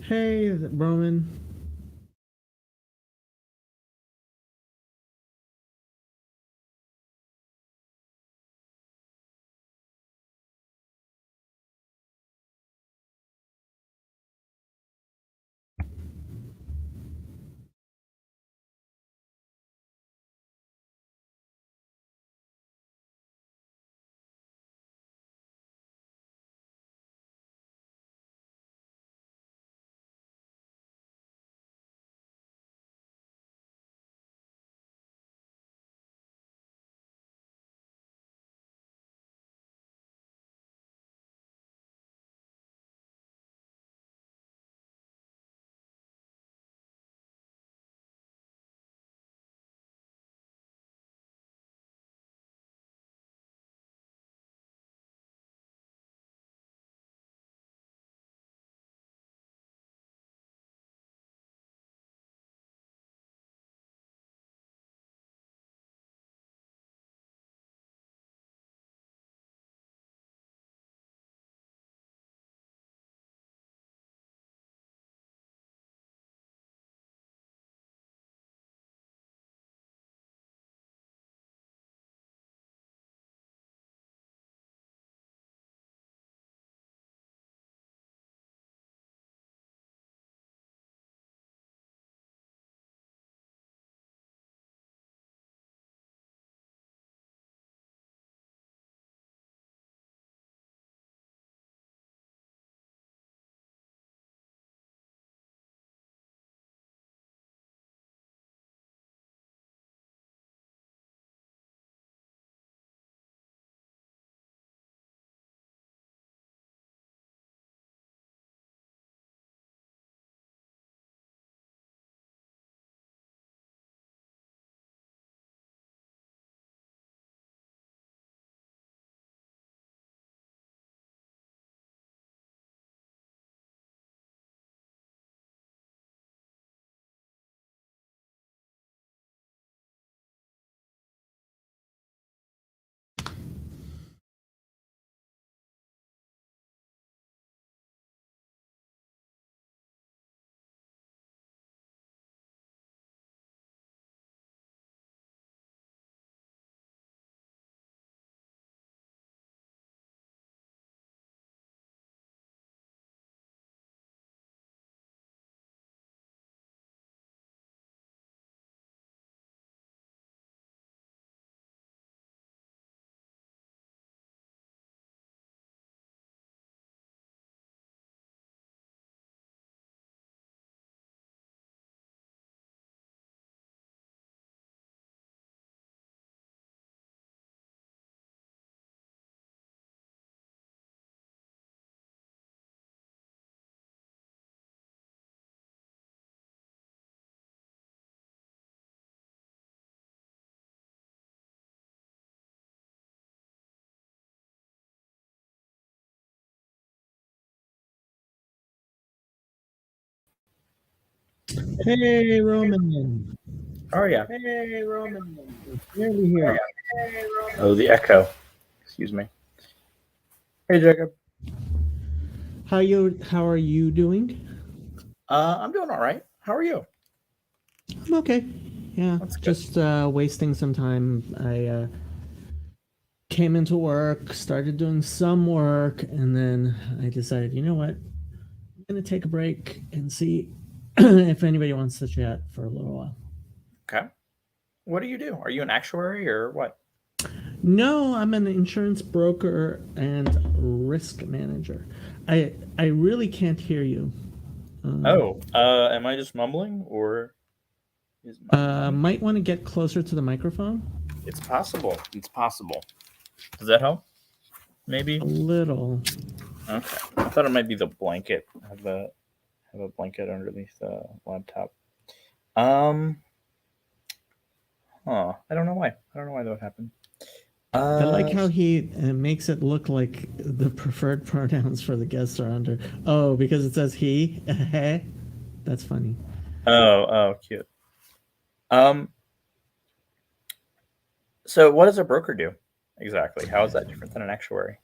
Hey, Roman. Hey, Roman. How are you? Hey, Roman. Barely hear you. Oh, the echo. Excuse me. Hey, Jacob. How are you doing? I'm doing all right. How are you? I'm okay. Yeah, That's good. just wasting some time. I came into work, started doing some work, and then I decided, you know what? I'm gonna take a break and see if anybody wants to chat for a little while. Okay. What do you do? Are you an actuary or what? No, I'm an insurance broker and risk manager. I really can't hear you. Um, Oh, am I just mumbling or is my mic? might want to get closer to the microphone. It's possible. It's possible. Does that help? A Maybe. little. Okay. I thought it might be the blanket. Have a blanket underneath the laptop. Um. Huh. I don't know why. I don't know why that would happen. I like Uh. how he makes it look like the preferred pronouns for the guests are under. Oh, because it says he. That's funny. Oh. Oh. Cute. Um. So, what does a broker do exactly? How is that different than an actuary?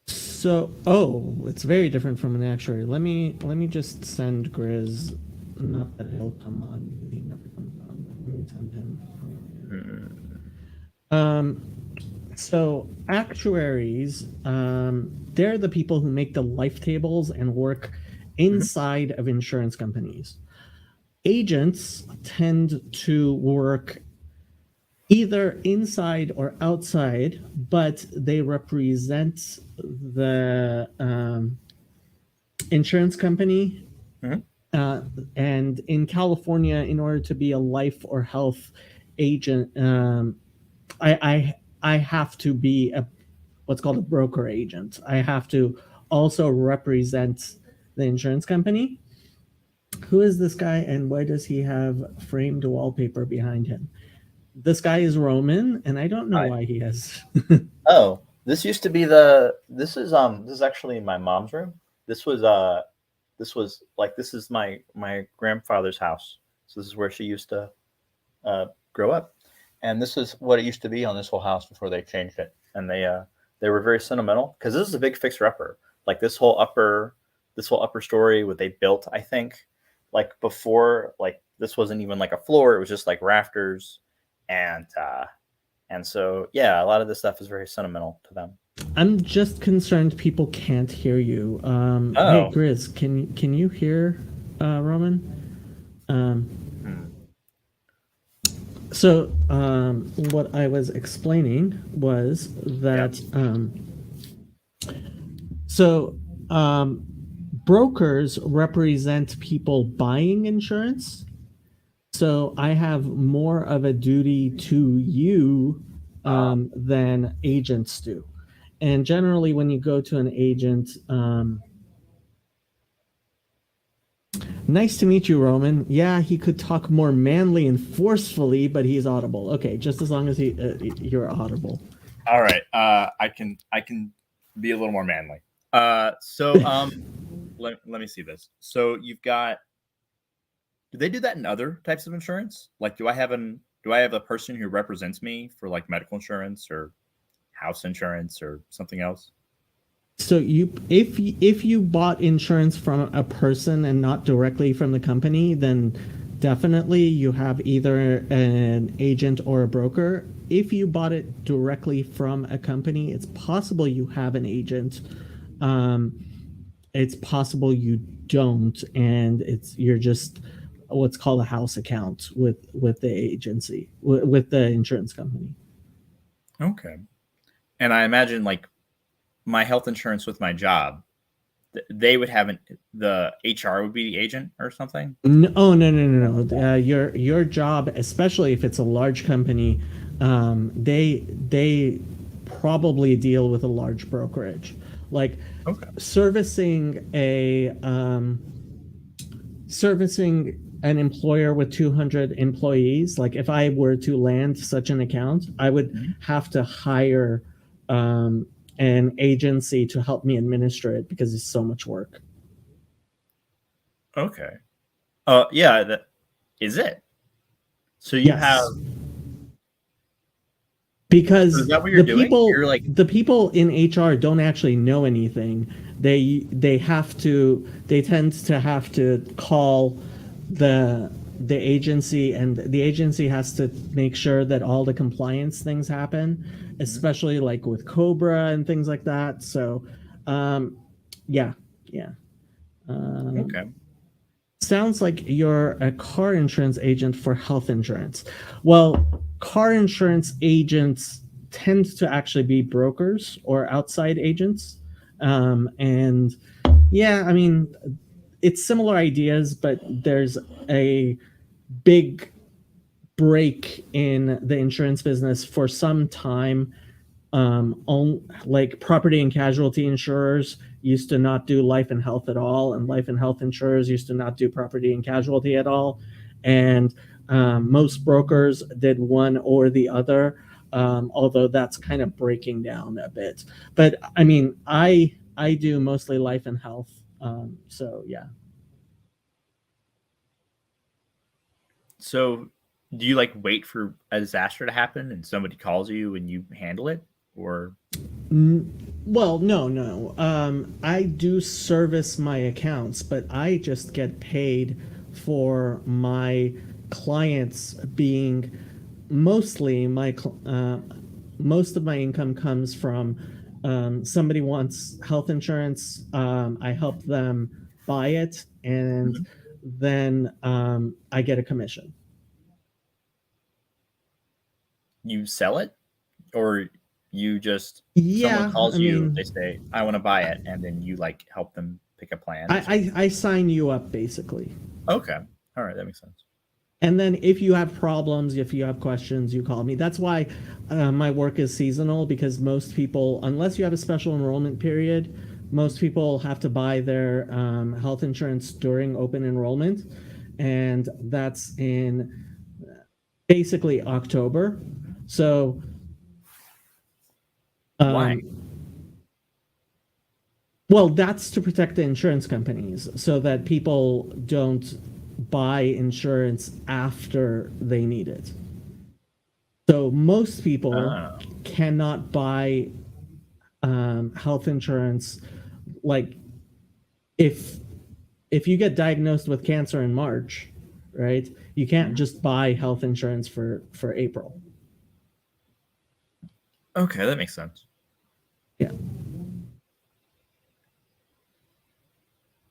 So, oh, it's very different from an actuary. Let me just send Grizz. Not that he'll come on. He never comes on. Let me send him. Hmm. Um, so actuaries, they're the people who make the life tables and work Mhm. inside of insurance companies. Agents tend to work either inside or outside, but they represent the insurance company. Mhm. Uh, and in California, in order to be a life or health agent, I have to be a what's called a broker agent. I have to also represent the insurance company. Who is this guy and why does he have framed wallpaper behind him? This guy is Roman, and I don't know Hi. why he has. Oh, this used to be the. This is actually my mom's room. This was this is my grandfather's house. So this is where she used to grow up, and this is what it used to be on this whole house before they changed it. And they were very sentimental because this is a big fixer upper. Like this whole upper story what they built, I think, like before, like this wasn't even like a floor. It was just like rafters, and so yeah, a lot of this stuff is very sentimental to them. I'm just concerned people can't hear you. Hey, Oh. Grizz, can you hear Roman? Um, Hmm. so what I was explaining was Yeah. that so brokers represent people buying insurance. So I have more of a duty to you than agents do. And generally, when you go to an agent, nice to meet you, Roman. Yeah, he could talk more manly and forcefully, but he's audible. Okay, just as long as you're audible. All right. I can be a little more manly. Let me see this. So you've got. Do they do that in other types of insurance? Like, do I have a person who represents me for like medical insurance or house insurance or something else? So if you bought insurance from a person and not directly from the company, then definitely you have either an agent or a broker. If you bought it directly from a company, it's possible you have an agent. Um, it's possible you don't, and you're just what's called a house account with the agency with the insurance company. Okay. And I imagine like my health insurance with my job, they would have the HR would be the agent or something. No, oh no. Your job, especially if it's a large company, they probably deal with a large brokerage, like Okay. servicing a servicing an employer with 200 employees. Like if I were to land such an account, I would Mhm. have to hire um, an agency to help me administer it because it's so much work. Okay. Yeah. Is it? So you have. Yes. So Because is that what you're doing? You're like. the people in HR don't actually know anything. They tend to have to call the agency, and the agency has to make sure that all the compliance things happen, especially like with Cobra and things like that. So yeah, yeah. Okay. Sounds like you're a car insurance agent for health insurance. Well, car insurance agents tend to actually be brokers or outside agents. And yeah, I mean, it's similar ideas, but there's a big break in the insurance business for some time. Like property and casualty insurers used to not do life and health at all, and life and health insurers used to not do property and casualty at all. And most brokers did one or the other, although that's kind of breaking down a bit. But I mean, I do mostly life and health, so yeah. So do you like wait for a disaster to happen and somebody calls you and you handle it, or? Well, no. I do service my accounts, but I just get paid for my clients being mostly most of my income comes from somebody wants health insurance. I help them buy it, and Mhm. then I get a commission. You sell it, or you just someone Yeah, I calls you, they mean, say I want to buy it, and then you like help them pick a plan or something. I sign you up basically. Okay, all right, that makes sense. And then if you have problems, if you have questions, you call me. That's why my work is seasonal, because most people, unless you have a special enrollment period, most people have to buy their health insurance during open enrollment. And that's in basically October. So, Why? um, well, that's to protect the insurance companies so that people don't buy insurance after they need it. So most people Oh, cannot buy health insurance. Like if if you get diagnosed with cancer in March, right? You can't mhm. just buy health insurance for April. Okay, that makes sense. Yeah.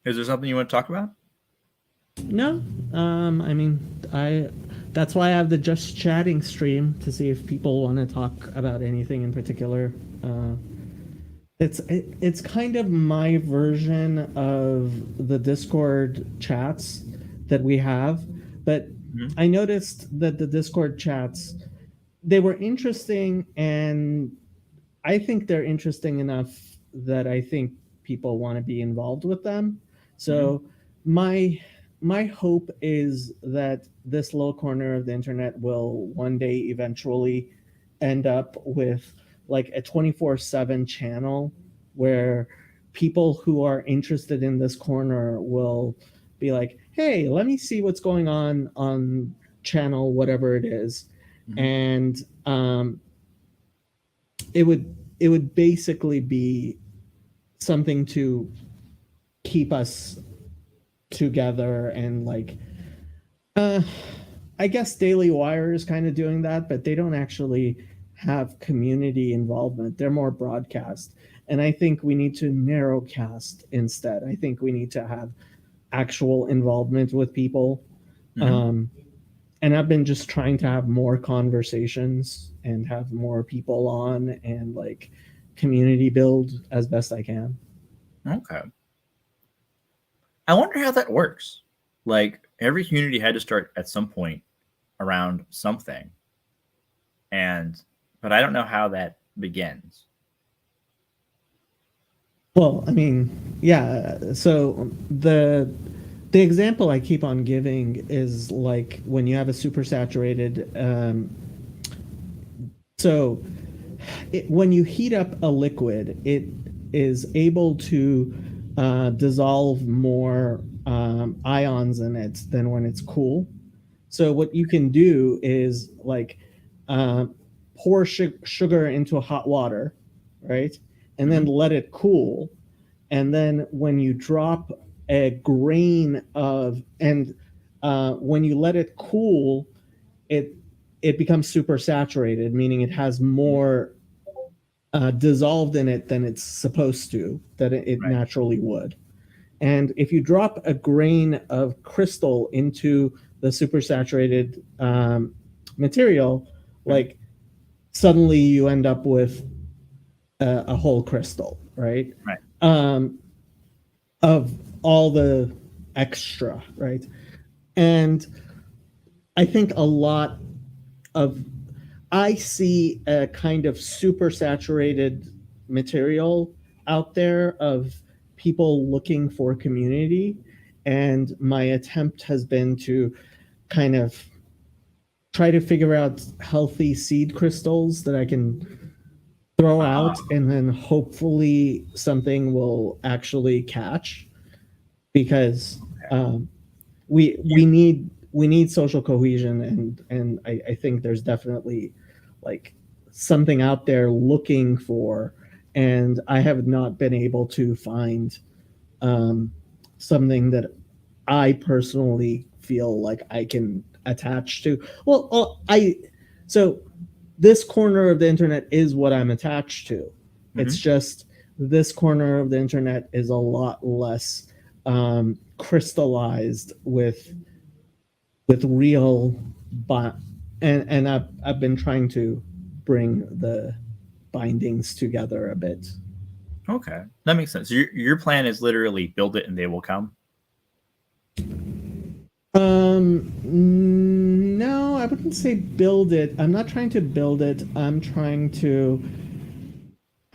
Is there something you want to talk about? No. I mean, I that's why I have the just chatting stream to see if people want to talk about anything in particular. Uh, it's kind of my version of the Discord chats that we have, but Mhm. I noticed that the Discord chats, they were interesting, and I think they're interesting enough that I think people want to be involved with them. Mhm. So my my hope is that this little corner of the internet will one day eventually end up with like a 24/7 channel where people who are interested in this corner will be like, "Hey, let me see what's going on channel whatever it is." Mhm. And it would basically be something to keep us together, and like uh I guess Daily Wire is kind of doing that, but they don't actually have community involvement. They're more broadcast. And I think we need to narrowcast instead. I think we need to have actual involvement with people. Mhm. Um, and I've been just trying to have more conversations and have more people on and like community build as best I can. Okay. I wonder how that works. Like every community had to start at some point around something, and but I don't know how that begins. Well, I mean, yeah. So the example I keep on giving is like when you have a super saturated. So when you heat up a liquid, it is able to dissolve more ions in it than when it's cool. So what you can do is like uh, pour sugar into hot water, right? And then Mhm. let it cool. And then when you drop a grain of, and when you let it cool, it it becomes super saturated, meaning it has more dissolved in it than it's supposed to, that it Right. naturally would. And if you drop a grain of crystal into the supersaturated material, Mhm. like suddenly you end up with a whole crystal, right? Right. Um, of all the extra, right? And I think a lot of I see a kind of super saturated material out there of people looking for community. And my attempt has been to kind of try to figure out healthy seed crystals that I can throw Ah, out, and then hopefully something will actually catch, because okay. um, we You, we need we need social cohesion, and I think there's definitely like something out there looking for, and I have not been able to find um, something that I personally feel like I can attach to. Well, I so this corner of the internet is what I'm attached to. It's mhm. just this corner of the internet is a lot less crystallized with real, but and I've been trying to bring the bindings together a bit. Okay, that makes sense. Your plan is literally build it and they will come. No, I wouldn't say build it. I'm not trying to build it. I'm trying to.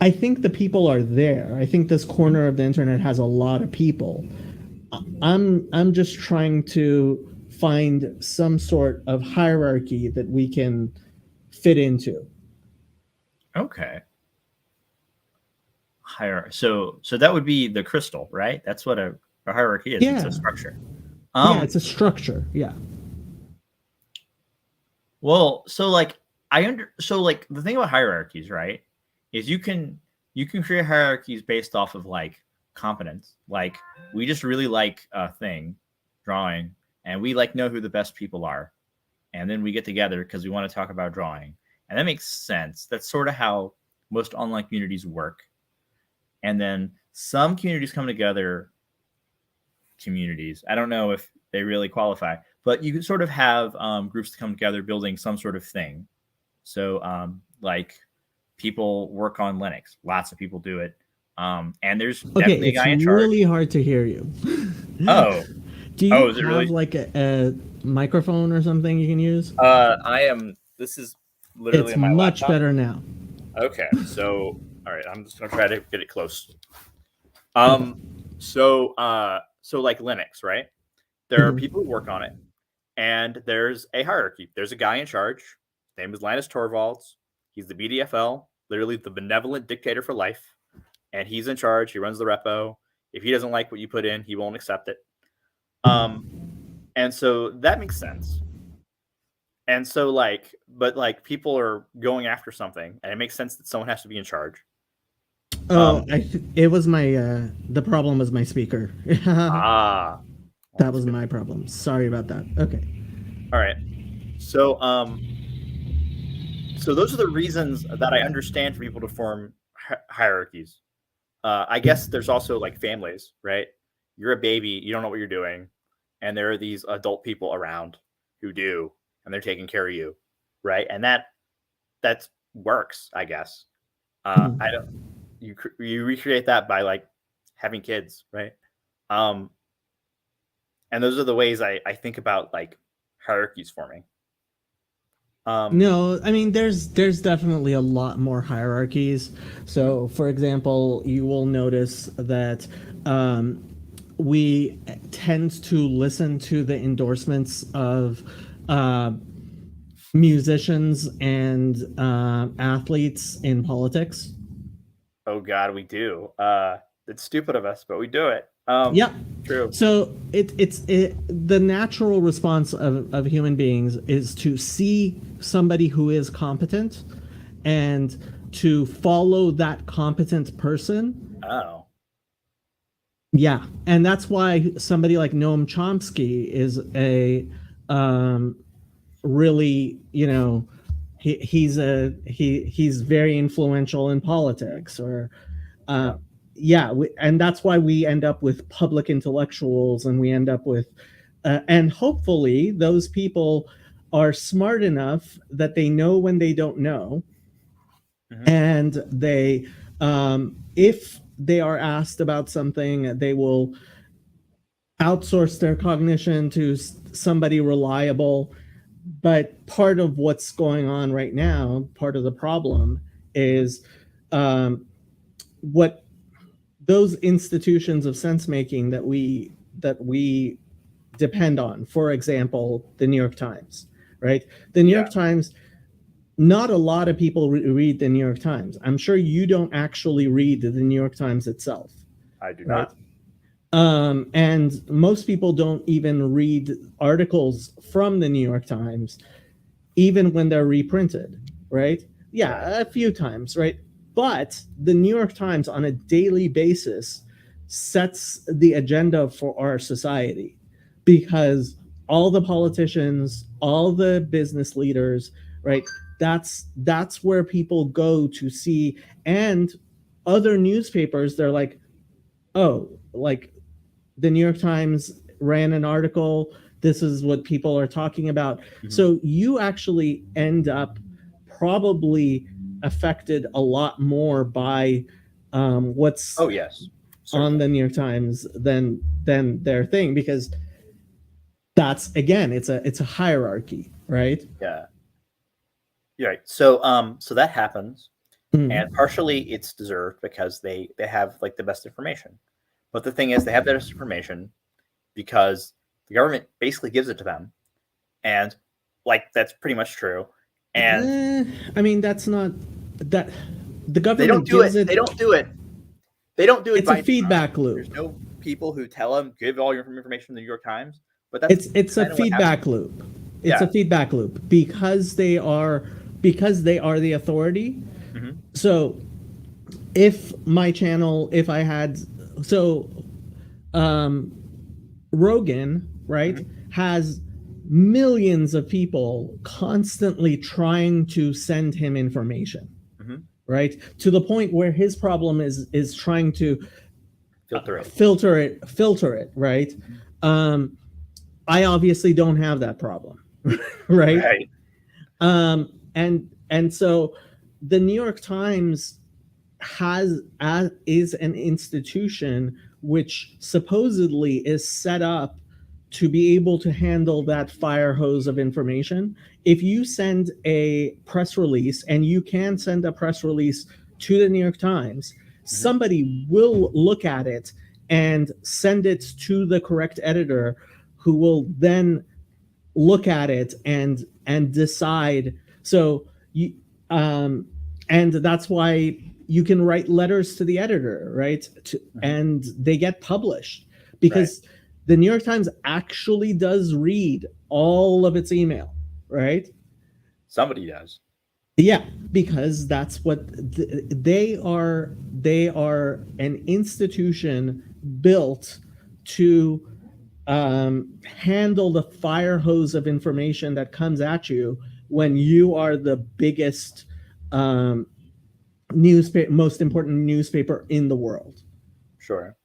I think the people are there. I think this Mhm. corner of the internet has a lot of people. I'm just trying to find some sort of hierarchy that we can fit into. Okay. So that would be the crystal, right? That's what a hierarchy is. It's a Yeah, structure. yeah, Um, it's a structure. Yeah. well, so like so like the thing about hierarchies, right, is you can create hierarchies based off of like competence. Like we just really like a thing, drawing, and we like know who the best people are. And then we get together because we want to talk about drawing. And that makes sense. That's sort of how most online communities work. And then some communities come together, communities. I don't know if they really qualify, but you can sort of have groups to come together building some sort of thing. So, like people work on Linux, lots of people do it. And there's Okay, definitely a it's guy in charge. really hard to hear you. Oh, Do you oh, is it have really? like a microphone or something you can use? I am. This is literally It's my much laptop. better now. Okay, so all right, I'm just gonna try to get it close. Okay. Um, so like Linux, right? There are people who work on it, and there's a hierarchy. There's a guy in charge. His name is Linus Torvalds. He's the BDFL, literally the benevolent dictator for life, and he's in charge. He runs the repo. If he doesn't like what you put in, he won't accept it. Um, and so that makes sense. And so but like people are going after something, and it makes sense that someone has to be in charge. Oh, Um, it was my the problem was my speaker. That ah, well, that's was good. my problem. Sorry about that. Okay. All right. So so those are the reasons that I understand for people to form hierarchies. I guess there's also like families, right? You're a baby, you don't know what you're doing, and there are these adult people around who do, and they're taking care of you, right? And that works, I guess. I don't. You recreate that by like having kids, right? Um, and those are the ways I think about like hierarchies forming. Um, No, I mean there's definitely a lot more hierarchies. mhm. So, for example, you will notice that um, we tend to listen to the endorsements of uh, musicians and athletes in politics. Oh God, we do. It's stupid of us, but we do it. Yeah. True. So the natural response of human beings is to see somebody who is competent and to follow that competent person. Oh. Yeah, and that's why somebody like Noam Chomsky is a really, he's very influential in politics, or uh, yeah, and that's why we end up with public intellectuals, and we end up with and hopefully those people are smart enough that they know when they don't know, and they if they are asked about something, they will outsource their cognition to somebody reliable. But part of what's going on right now, part of the problem is what those institutions of sense making that we depend on. For example, the New York Times, right? The New York Times. Not a lot of people read the New York Times. I'm sure you don't actually read the New York Times itself. I do Right? not. And most people don't even read articles from the New York Times, even when they're reprinted, right? Yeah, a few times, right? But the New York Times on a daily basis sets the agenda for our society, because all the politicians, all the business leaders, right? That's where people go to see. And other newspapers, they're like, oh, like the New York Times ran an article, this is what people are talking about. So you actually end up probably affected a lot more by what's Oh yes, on the New York Times than their thing, because that's, again, it's a hierarchy, right? Yeah. Right. So that happens, and partially it's deserved because they have like the best information. But the thing is, they have the best information because the government basically gives it to them, and like that's pretty much true. And I mean, that's not that the government they don't do gives it. They don't do it. They don't do it. It's a by feedback loop. There's no people who tell them give all your information to the New York Times. But that's it's a feedback loop. It's a feedback loop because they are the authority. So if my channel, if I had, so Rogan, right, has millions of people constantly trying to send him information, right, to the point where his problem is trying to filter it, right? I obviously don't have that problem, right? And so the New York Times is an institution which supposedly is set up to be able to handle that fire hose of information. If you send a press release, and you can send a press release to the New York Times, somebody will look at it and send it to the correct editor, who will then look at it and decide. So you and that's why you can write letters to the editor, right? And they get published, because the New York Times actually does read all of its email, right? Somebody does. Yeah, because that's what they are. They are an institution built to handle the fire hose of information that comes at you when you are the biggest newspaper, most important newspaper in the world. Sure.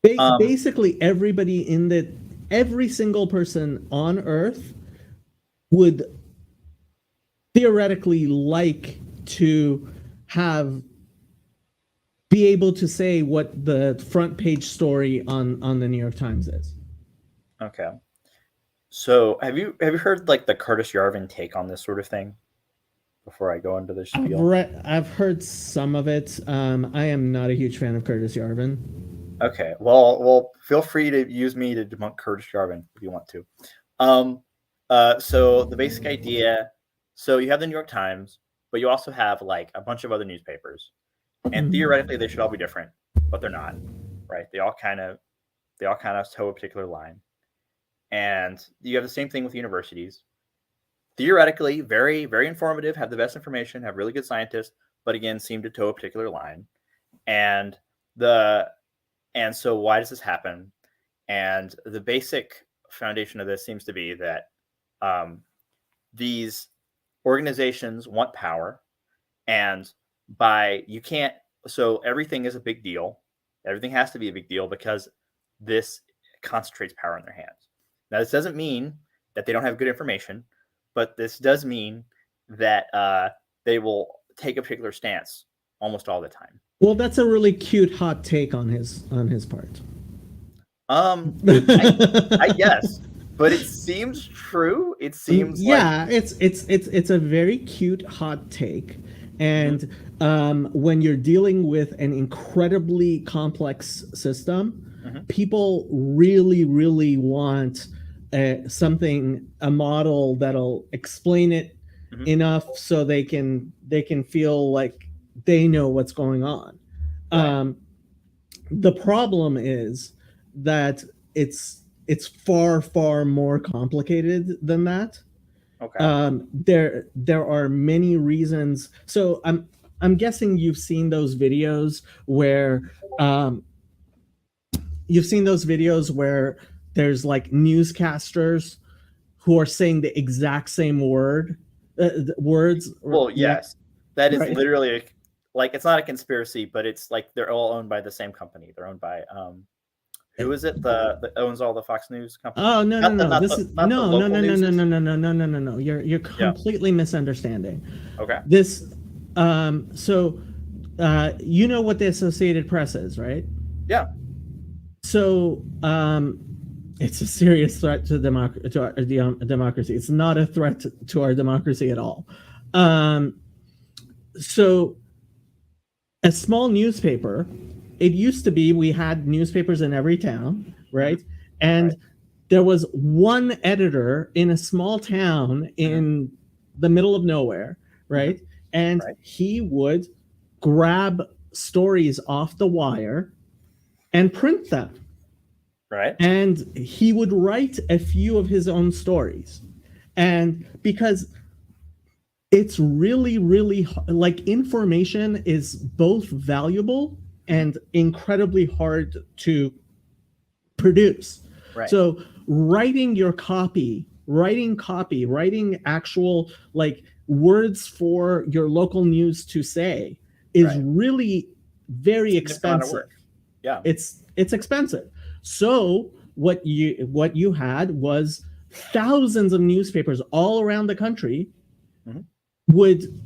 Basically, every single person on Earth would theoretically like to be able to say what the front page story on the New York Times is. Okay. So have you heard like the Curtis Yarvin take on this sort of thing? Before I go into the spiel, I've heard some of it. I am not a huge fan of Curtis Yarvin. Okay, well, feel free to use me to debunk Curtis Yarvin if you want to. So the basic idea, so you have the New York Times, but you also have like a bunch of other newspapers, and theoretically they should all be different, but they're not, right? They all kind of toe a particular line. And you have the same thing with universities. Theoretically, very, very informative, have the best information, have really good scientists, but again, seem to toe a particular line. And so why does this happen? And the basic foundation of this seems to be that these organizations want power, and so everything is a big deal. Everything has to be a big deal because this concentrates power in their hands. Now, this doesn't mean that they don't have good information, but this does mean that they will take a particular stance almost all the time. Well, that's a really cute hot take on his part. I guess, but it seems true. It seems it's a very cute hot take, and when you're dealing with an incredibly complex system, people really, really want a model that'll explain it enough so they can feel like they know what's going on. Right. The problem is that it's far, far more complicated than that. Okay. There are many reasons. So I'm guessing you've seen those videos where there's like newscasters who are saying the exact same words. Well, yes, that is right. Literally like it's not a conspiracy, but it's like they're all owned by the same company. They're owned by who is it that owns all the Fox News companies? Oh no. You're completely misunderstanding. Okay. This so you know what the Associated Press is, right? Yeah. So it's a serious threat to our democracy. It's not a threat to our democracy at all. So a small newspaper, it used to be we had newspapers in every town, right? And there was one editor in a small town in the middle of nowhere, right? And he would grab stories off the wire and print them. Right. And he would write a few of his own stories. And because it's really, really like information is both valuable and incredibly hard to produce. Right. So writing actual like words for your local news to say is really very expensive. Yeah. It's expensive. So what you had was thousands of newspapers all around the country would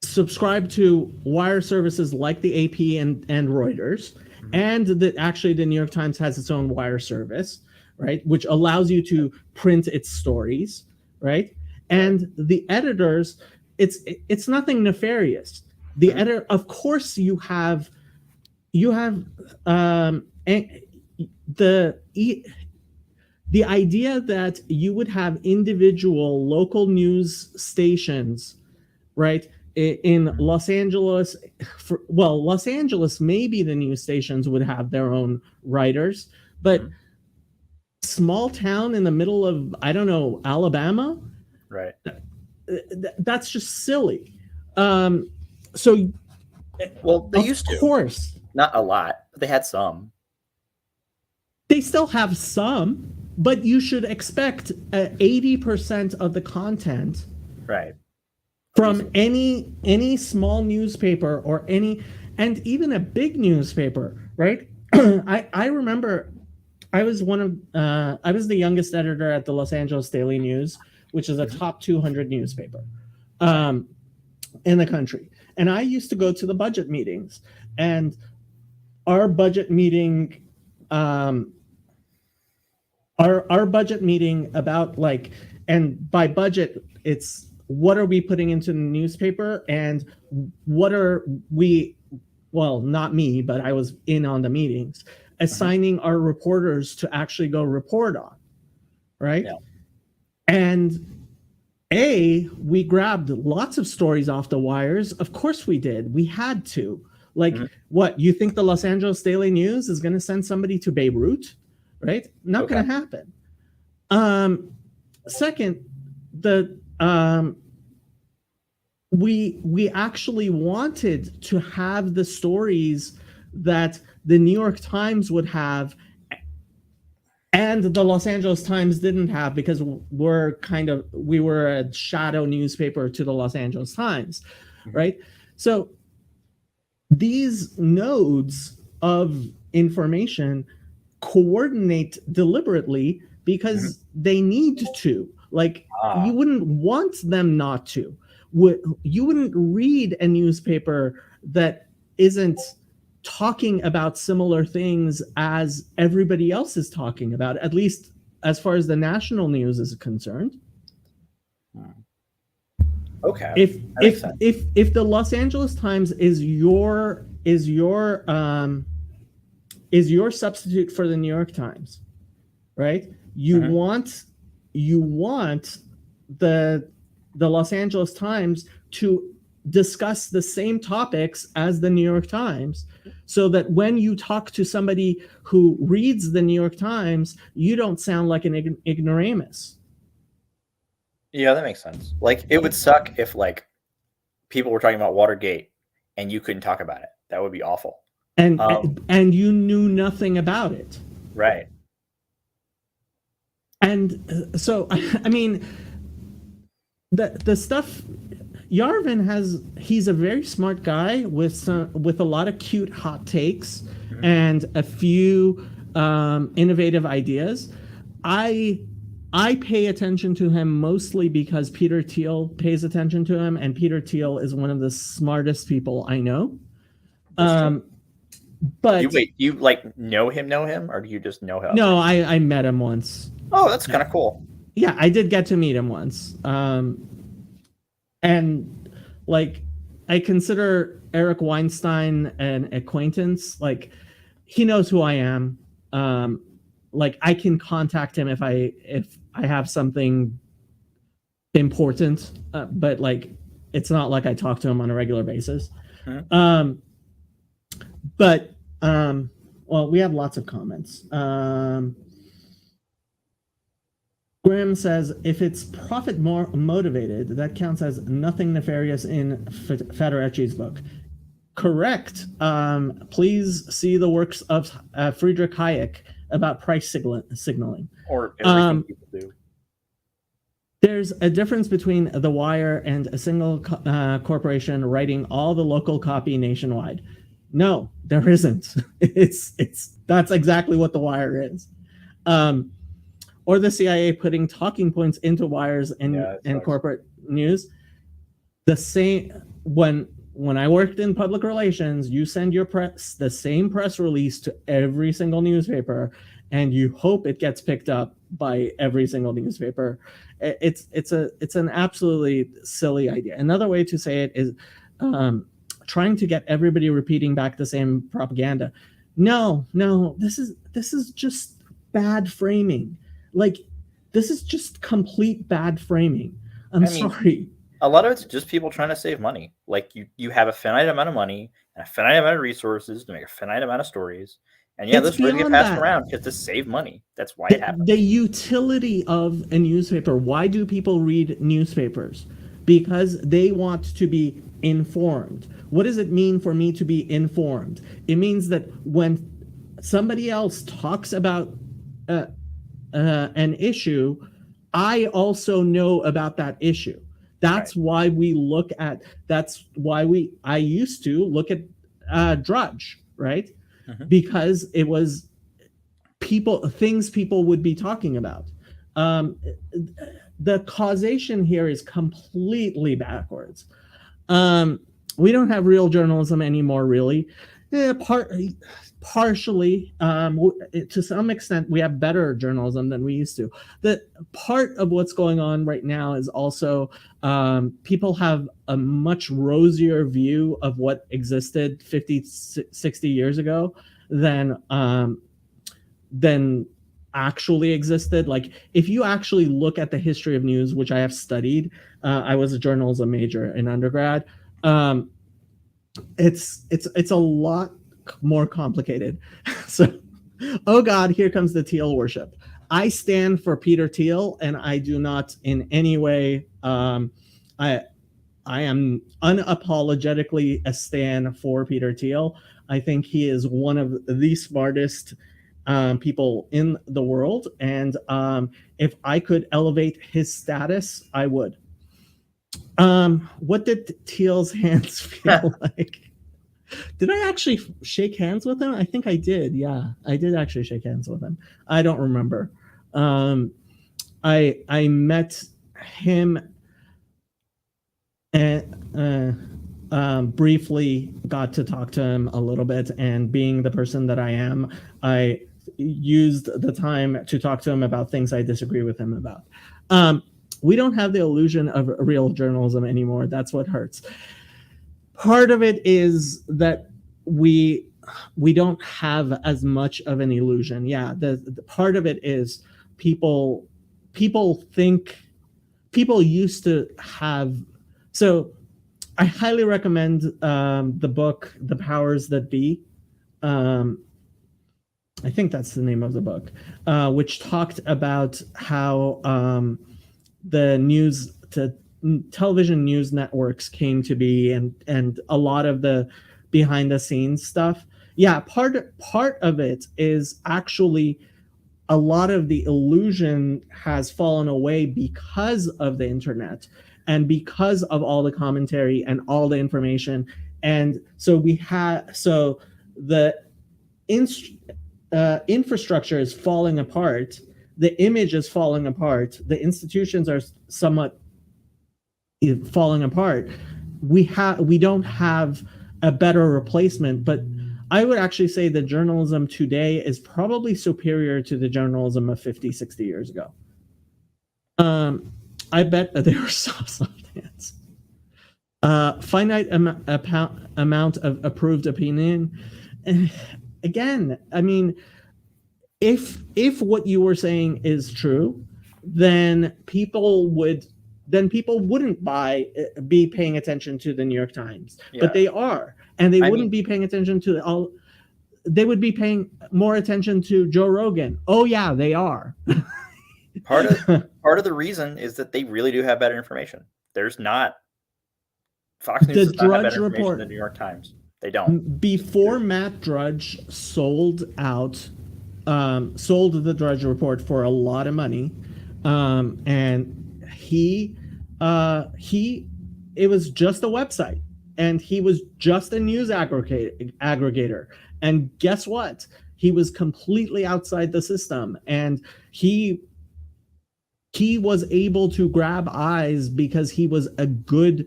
subscribe to wire services like the AP and Reuters, and actually the New York Times has its own wire service, right, which allows you to print its stories, right? And the editors, it's nothing nefarious. The editor, of course, you have the idea that you would have individual local news stations, right, in Los Angeles. Los Angeles, maybe the news stations would have their own writers, but small town in the middle of, I don't know, Alabama, right? That's just silly. So, well, they used to. Of course, not a lot, but they had some. They still have some, but you should expect 80% of the content, right, from any small newspaper or and even a big newspaper, right? I remember I was the youngest editor at the Los Angeles Daily News, which is a top 200 newspaper in the country. And I used to go to the budget meetings, and our budget meeting, our budget meeting about like, and by budget, it's what are we putting into the newspaper and what are we, well, not me, but I was in on the meetings, assigning our reporters to actually go report on, right? Yeah. And we grabbed lots of stories off the wires. Of course we did. We had to. Like, Mhm. what, you think the Los Angeles Daily News is going to send somebody to Beirut, right? Not Okay. going to happen. Second, the we actually wanted to have the stories that the New York Times would have and the Los Angeles Times didn't have, because we were a shadow newspaper to the Los Angeles Times, Mhm. right? So these nodes of information coordinate deliberately because they need to. Like, Ah, you wouldn't want them not to. You wouldn't read a newspaper that isn't talking about similar things as everybody else is talking about, at least as far as the national news is concerned. okay. If That makes sense. if the Los Angeles Times is your substitute for the New York Times, right? You Mhm. want the Los Angeles Times to discuss the same topics as the New York Times, so that when you talk to somebody who reads the New York Times, you don't sound like an ignoramus. Yeah, that makes sense. Like, it would suck if like people were talking about Watergate and you couldn't talk about it. That would be awful. And you knew nothing about it. Right. And so, I mean, the stuff Yarvin he's a very smart guy with a lot of cute hot takes Mhm. and a few innovative ideas. I pay attention to him mostly because Peter Thiel pays attention to him, and Peter Thiel is one of the smartest people I know. That's true. But You like know him, or do you just know him? no, I met him once. Oh, that's kind of cool. Yeah, I did get to meet him once. And like, I consider Eric Weinstein an acquaintance. Like, he knows who I am. Like, I can contact him if I have something important, but like, it's not like I talk to him on a regular basis. Mhm. But well, we have lots of comments. Graham says, if it's profit more motivated, that counts as nothing nefarious in Federici's book. Correct. Please see the works of Friedrich Hayek about price signaling. Or everything people do. There's a difference between The Wire and a single corporation writing all the local copy nationwide. No, there isn't. That's exactly what The Wire is. Or the CIA putting talking points into wires and corporate news. The same, when I worked in public relations, you send your press the same press release to every single newspaper, and you hope it gets picked up by every single newspaper. It's an absolutely silly idea. Another way to say it is trying to get everybody repeating back the same propaganda. No, this is just bad framing. Like, this is just complete bad framing. I'm sorry. A lot of it's just people trying to save money. Like, you have a finite amount of money and a finite amount of resources to make a finite amount of stories. And yeah, those stories get passed around just to save money. That's why it happens. The utility of a newspaper. Why do people read newspapers? Because they want to be informed. What does it mean for me to be informed? It means that when somebody else talks about an issue, I also know about that issue. That's right. I used to look at Drudge, right? Mm-hmm. Because it was things people would be talking about. The causation here is completely backwards. We don't have real journalism anymore, really. Partially, to some extent, we have better journalism than we used to. The part of what's going on right now is also people have a much rosier view of what existed 50, 60 years ago than actually existed. Like, if you actually look at the history of news, which I have studied, I was a journalism major in undergrad. It's a lot more complicated. So, oh God, here comes the Thiel worship. I stand for Peter Thiel, and I do not in any way. I I am unapologetically a stan for Peter Thiel. I think he is one of the smartest people in the world, and if I could elevate his status, I would. What did Thiel's hands feel like? Did I actually shake hands with him? I think I did. Yeah, I did actually shake hands with him. I don't remember. I met him and briefly got to talk to him a little bit. And being the person that I am, I used the time to talk to him about things I disagree with him about. We don't have the illusion of real journalism anymore. That's what hurts. Part of it is that we don't have as much of an illusion. Yeah, the part of it is people think people used to have. So I highly recommend the book The Powers That Be. I think that's the name of the book, which talked about how the television news networks came to be, and a lot of the behind the scenes stuff. Yeah, part of it is actually a lot of the illusion has fallen away because of the internet and because of all the commentary and all the information. And so the infrastructure is falling apart, the image is falling apart, the institutions are somewhat falling apart. We don't have a better replacement, but I would actually say that journalism today is probably superior to the journalism of 50, 60 years ago. I bet that there are soft hands. Finite amount of approved opinion. Again, I mean, if what you were saying is true, then people wouldn't be paying attention to the New York Times, but they are, and they wouldn't be paying attention to all. They would be paying more attention to Joe Rogan. Oh yeah, they are. Part of the reason is that they really do have better information. There's not Fox News does not have better information than the New York Times. They don't. Before Matt Drudge sold the Drudge Report for a lot of money, and it was just a website, and he was just a news aggregator. And guess what? He was completely outside the system, and he was able to grab eyes because he was a good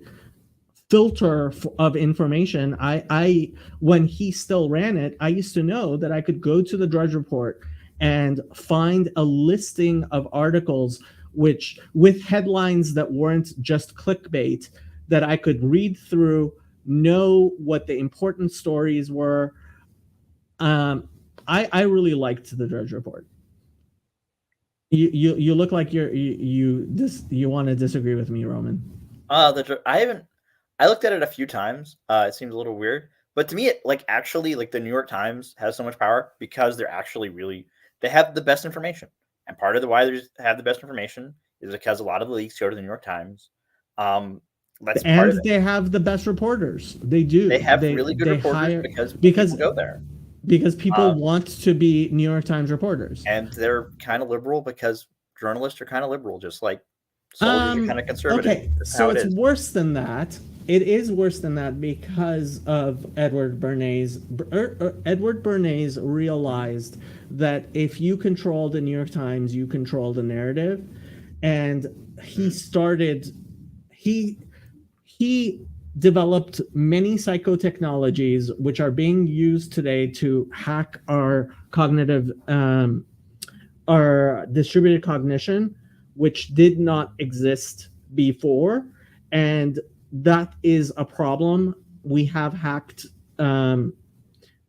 filter of information. I when he still ran it, I used to know that I could go to the Drudge Report and find a listing of articles which with headlines that weren't just clickbait, that I could read through, know what the important stories were. I really liked the Drudge Report. You look like you want to disagree with me, Roman. I looked at it a few times. It seems a little weird, but to me, it actually the New York Times has so much power because they're actually they have the best information, and part of the why they have the best information is because a lot of the leaks go to the New York Times. That's part of it. They have the best reporters. They do. They have really good reporters because people go there. Because people want to be New York Times reporters. And they're kind of liberal because journalists are kind of liberal, just like soldiers are kind of conservative. Okay, so it's worse than that. It is worse than that because of Edward Bernays. Edward Bernays realized that if you control the New York Times, you control the narrative. And he developed many psychotechnologies which are being used today to hack our cognitive, our distributed cognition, which did not exist before. And that is a problem. We have hacked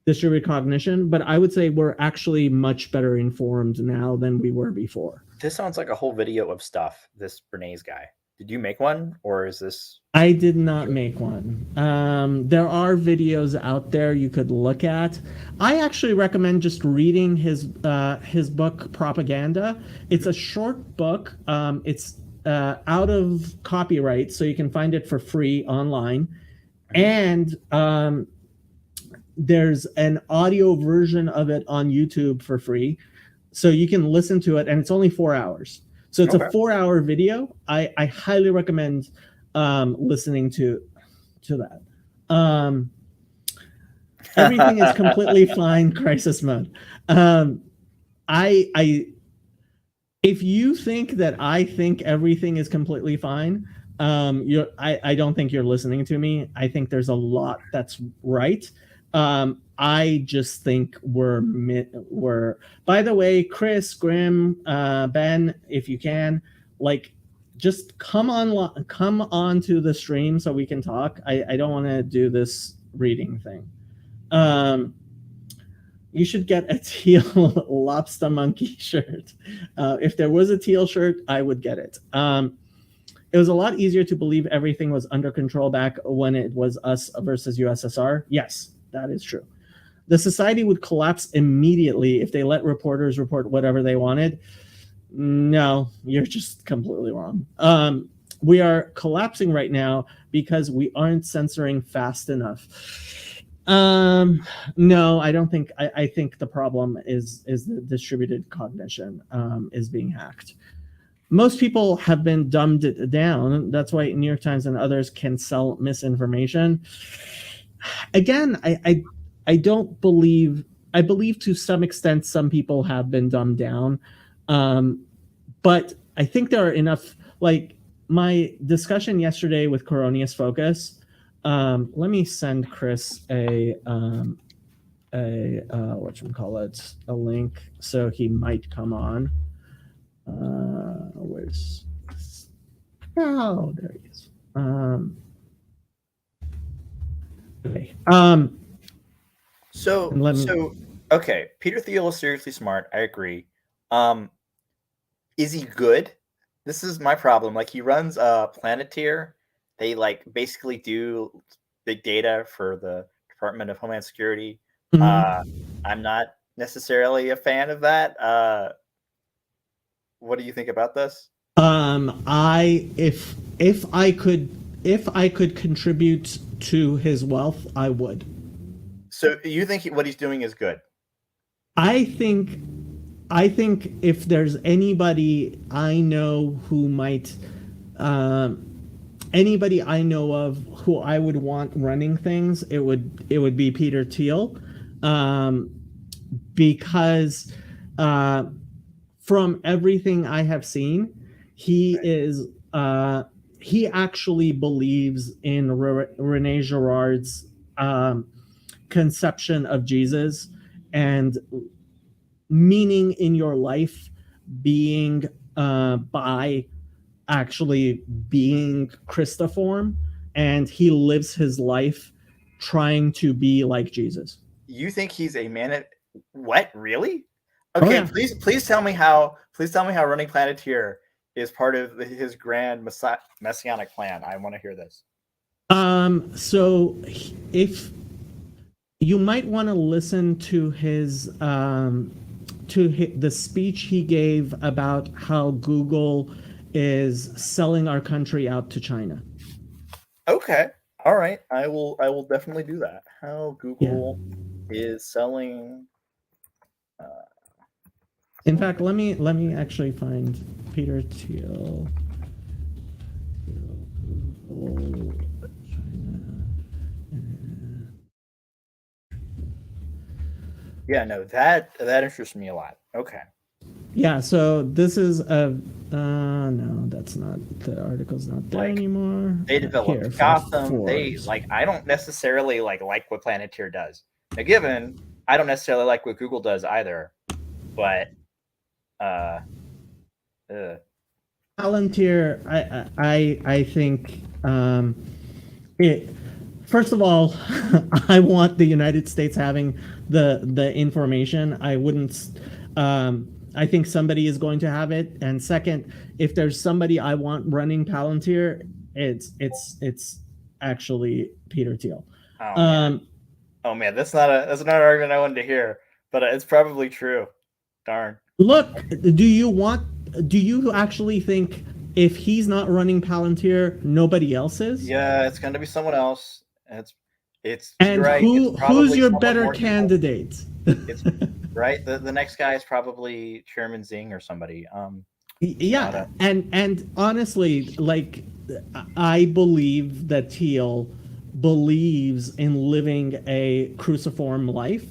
distributed cognition, but I would say we're actually much better informed now than we were before. This sounds like a whole video of stuff, this Bernays guy. Did you make one, or is this? I did not make one. There are videos out there you could look at. I actually recommend just reading his book Propaganda. It's a short book. It's out of copyright, so you can find it for free online. And there's an audio version of it on YouTube for free, so you can listen to it, and it's only 4 hours. So it's a 4-hour video. I highly recommend listening to that. Everything is completely fine. Crisis mode. If you think that I think everything is completely fine, I don't think you're listening to me. I think there's a lot that's right. I just think we're. By the way, Chris, Grim, Ben, if you can, like, just come on to the stream so we can talk. I don't want to do this reading thing. You should get a teal lobster monkey shirt. If there was a teal shirt, I would get it. It was a lot easier to believe everything was under control back when it was us versus USSR. Yes, that is true. The society would collapse immediately if they let reporters report whatever they wanted. No, you're just completely wrong. We are collapsing right now because we aren't censoring fast enough. No, I don't think. I think the problem is the distributed cognition is being hacked. Most people have been dumbed down. That's why New York Times and others can sell misinformation. Again, I don't believe. I believe to some extent some people have been dumbed down, but I think there are enough. Like my discussion yesterday with Coronius Focus. Let me send Chris a whatchamacallit, a link so he might come on. Where's there he is. Okay. Okay, Peter Thiel is seriously smart. I agree. Is he good? This is my problem. Like, he runs Planeteer. They like basically do big data for the Department of Homeland Security. Mm-hmm. I'm not necessarily a fan of that. What do you think about this? If I could contribute to his wealth, I would. So you think what he's doing is good? I think if there's anybody I know who might, anybody I know of who I would want running things, it would be Peter Thiel, because from everything I have seen, he is he actually believes in Rene Girard's conception of Jesus and meaning in your life being by actually being Christiform, and he lives his life trying to be like Jesus. You think he's a man? What, really? Okay, oh, yeah. Please tell me how running Planeteer is part of his grand messianic plan. I want to hear this. So if you might want to listen to his the speech he gave about how Google is selling our country out to China. Okay. All right. I will definitely do that. How Google is selling. In fact, let me actually find Peter Thiel. Google, China. Yeah, no, that interests me a lot. Okay. Yeah, so this is a no, that's not, the article's not there anymore. They developed Gotham. They I don't necessarily like what Planeteer does. Now, given I don't necessarily like what Google does either, but Palantir, I think it. First of all, I want the United States having the information. I wouldn't. I think somebody is going to have it. And second, if there's somebody I want running Palantir, it's actually Peter Thiel. Oh man. Oh man, that's not an argument I wanted to hear, but it's probably true. Darn. Look, do you actually think if he's not running Palantir, nobody else is? Yeah, it's going to be someone else. It's And you're right. who's It's probably your someone better more evil. candidate? It's right. The next guy is probably Chairman Zing or somebody. Yeah, and honestly, like, I believe that Thiel believes in living a cruciform life.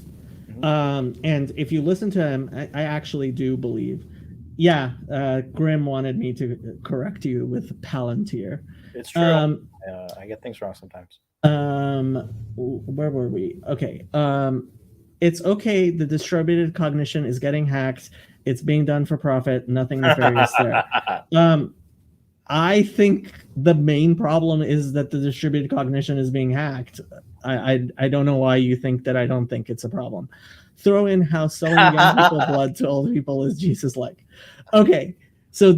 And if you listen to him, I actually do believe. Yeah, Grimm wanted me to correct you with Palantir. It's true. I get things wrong sometimes. Where were we? Okay. It's okay. The distributed cognition is getting hacked. It's being done for profit. Nothing nefarious there. I think the main problem is that the distributed cognition is being hacked. I don't know why you think that I don't think it's a problem. Throw in how selling young people blood to old people is Jesus-like. Okay, so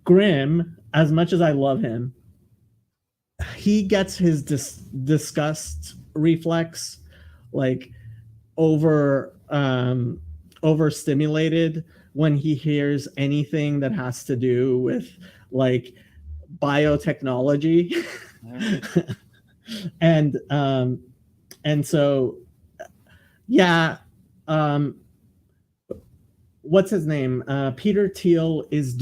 Grimm, as much as I love him, he gets his disgust reflex like overstimulated when he hears anything that has to do with like biotechnology. and so yeah, what's his name? Peter Thiel is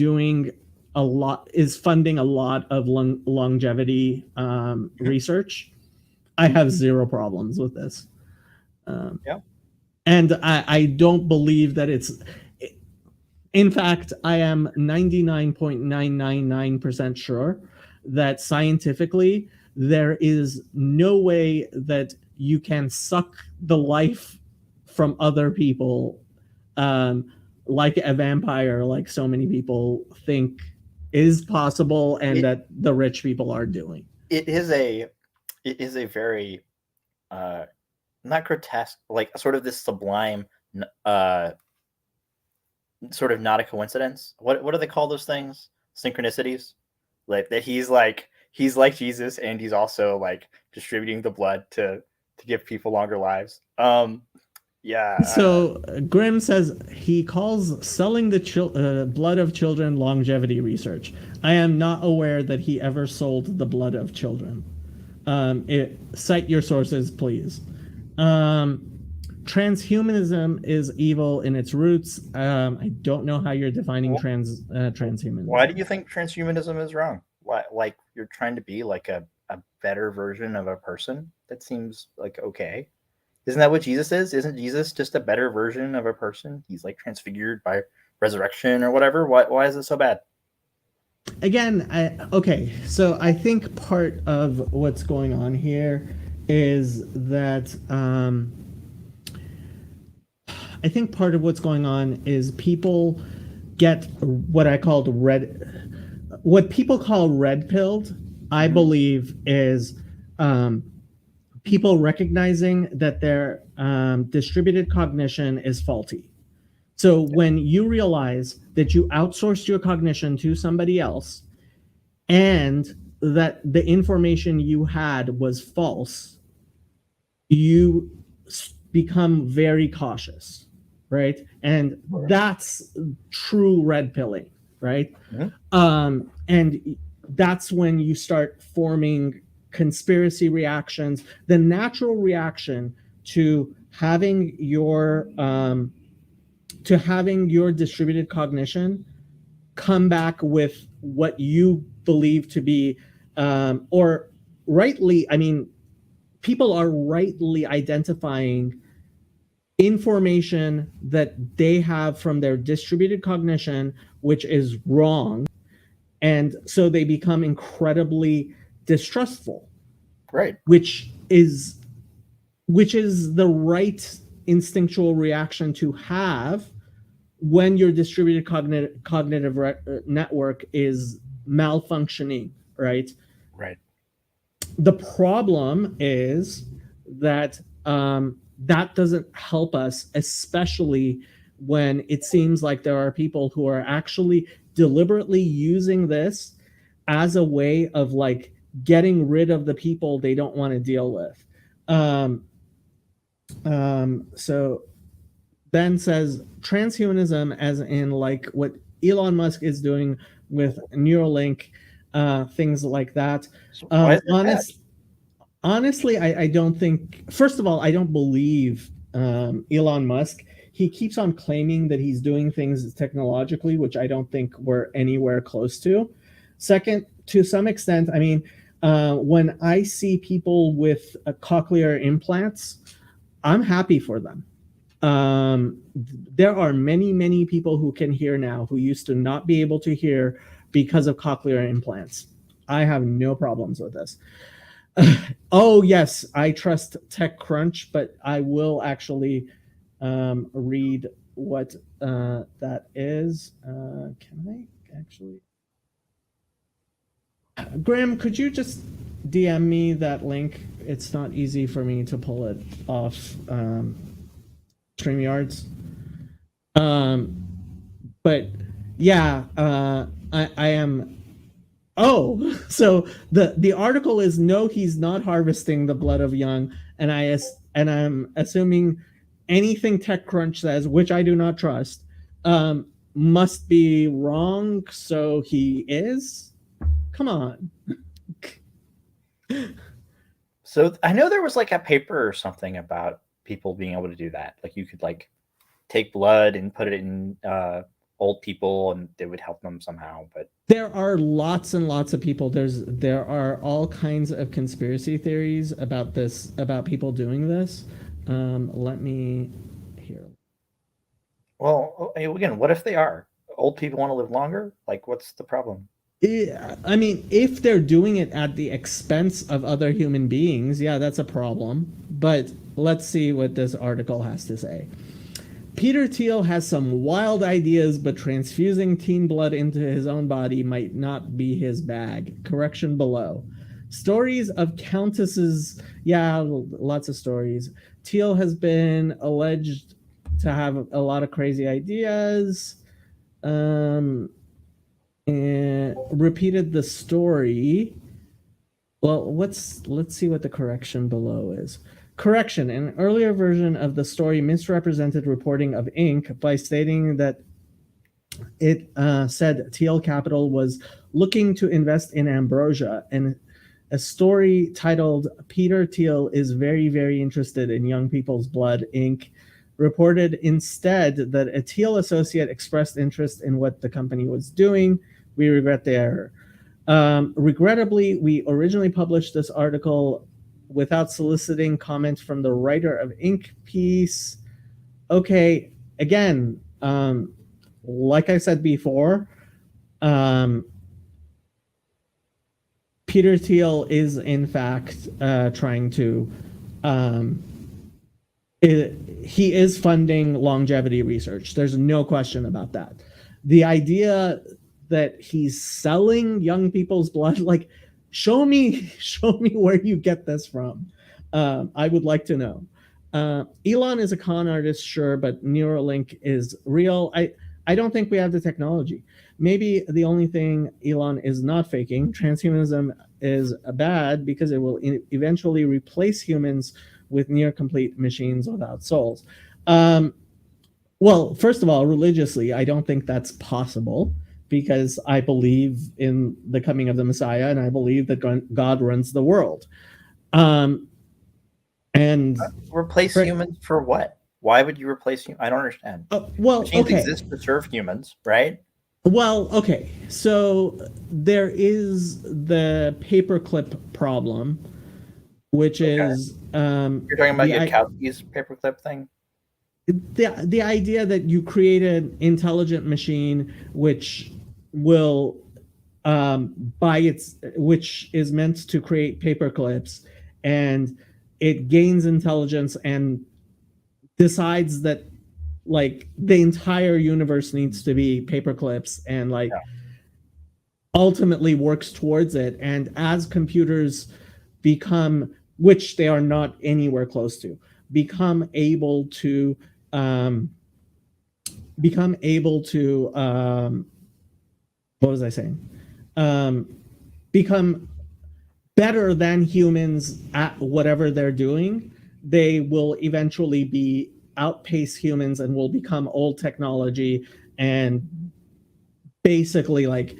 funding a lot of longevity research. I have zero problems with this. And I don't believe that it's. In fact, I am 99.999% sure that scientifically there is no way that you can suck the life from other people like a vampire, like so many people think is possible and that the rich people are doing. It is a very not grotesque, like sort of this sublime sort of not a coincidence. What do they call those things? Synchronicities? Like that he's like Jesus and he's also like distributing the blood to give people longer lives. Yeah. So Grimm says he calls selling the blood of children longevity research. I am not aware that he ever sold the blood of children. Cite your sources, please. Transhumanism is evil in its roots. I don't know how you're defining transhumanism. Why do you think transhumanism is wrong? Why, like you're trying to be like a better version of a person? That seems like okay. Isn't that what Jesus is? Isn't Jesus just a better version of a person? He's like transfigured by resurrection or whatever. Why is it so bad? Again, okay. So I think part of what's going on here is that I think part of what's going on is people get what people call red pilled. I believe is people recognizing that their distributed cognition is faulty. So when you realize that you outsourced your cognition to somebody else and that the information you had was false, you become very cautious, right? And that's true red pilling, right? Mm-hmm. And that's when you start forming conspiracy reactions. The natural reaction to having your distributed cognition come back with what you believe to be or rightly, I mean, people are rightly identifying information that they have from their distributed cognition, which is wrong. And so they become incredibly distrustful, right? Which is the right instinctual reaction to have when your distributed cognitive network is malfunctioning, right? Right. The problem is that that doesn't help us, especially when it seems like there are people who are actually deliberately using this as a way of like getting rid of the people they don't want to deal with. So Ben says transhumanism, as in like what Elon Musk is doing with Neuralink, things like that. So why is it bad? Honestly, I don't think. First of all, I don't believe Elon Musk. He keeps on claiming that he's doing things technologically, which I don't think we're anywhere close to. Second, to some extent, I mean, when I see people with cochlear implants, I'm happy for them. There are many people who can hear now who used to not be able to hear because of cochlear implants. I have no problems with this. Oh yes, I trust TechCrunch, but I will actually read what that is. Can I actually? Graham, could you just DM me that link? It's not easy for me to pull it off StreamYards. But yeah, I am. Oh, so the article is no, he's not harvesting the blood of young, and I'm assuming anything TechCrunch says, which I do not trust, must be wrong. So he is. Come on. So I know there was like a paper or something about people being able to do that. Like you could like take blood and put it in old people and it would help them somehow. But there are lots and lots of people. There are all kinds of conspiracy theories about this, about people doing this. Let me hear. Well, again, what if they are? Old people want to live longer? Like, what's the problem? I mean, if they're doing it at the expense of other human beings, yeah, that's a problem. But let's see what this article has to say. Peter Thiel has some wild ideas, but transfusing teen blood into his own body might not be his bag. Correction below. Stories of countesses. Yeah, lots of stories. Thiel has been alleged to have a lot of crazy ideas. And repeated the story. Well, let's see what the correction below is. Correction: an earlier version of the story misrepresented reporting of Inc. by stating that it said Thiel Capital was looking to invest in Ambrosia, and a story titled Peter Thiel is very interested in young people's blood, Inc. reported instead that a Thiel associate expressed interest in what the company was doing. We regret the error. Regrettably, we originally published this article without soliciting comments from the writer of Inc. piece. Okay, again, like I said before, Peter Thiel is in fact trying to, he is funding longevity research. There's no question about that. The idea that he's selling young people's blood, like, show me where you get this from. I would like to know. Elon is a con artist, sure, but Neuralink is real. I don't think we have the technology. Maybe the only thing Elon is not faking, transhumanism, is bad because it will eventually replace humans with near complete machines without souls. Well, first of all, religiously, I don't think that's possible, because I believe in the coming of the Messiah, and I believe that God runs the world. And replace humans for what? Why would you replace humans? I don't understand. Well, machines okay. exist to serve humans, right? Well, okay. So there is the paperclip problem, which is you're talking about Yudkowsky's paperclip thing. The idea that you create an intelligent machine which will which is meant to create paperclips, and it gains intelligence and decides that like the entire universe needs to be paperclips, and like ultimately works towards it. And as computers become, which they are not anywhere close to, become able to become able to what was I saying? Become better than humans at whatever they're doing, they will eventually be outpace humans and will become old technology and basically like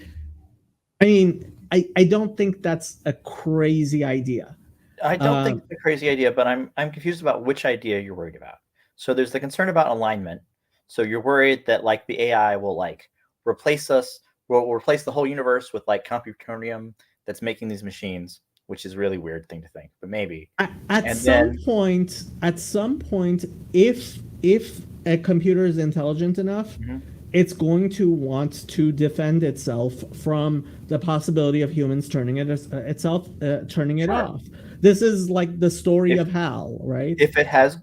I mean, I don't think that's a crazy idea. I don't think it's a crazy idea, but I'm confused about which idea you're worried about. So there's the concern about alignment. So you're worried that like the AI will like replace us, will replace the whole universe with like computonium that's making these machines, which is a really weird thing to think, but maybe. At some point, if a computer is intelligent enough, it's going to want to defend itself from the possibility of humans turning it off. This is like the story of HAL, right? If it has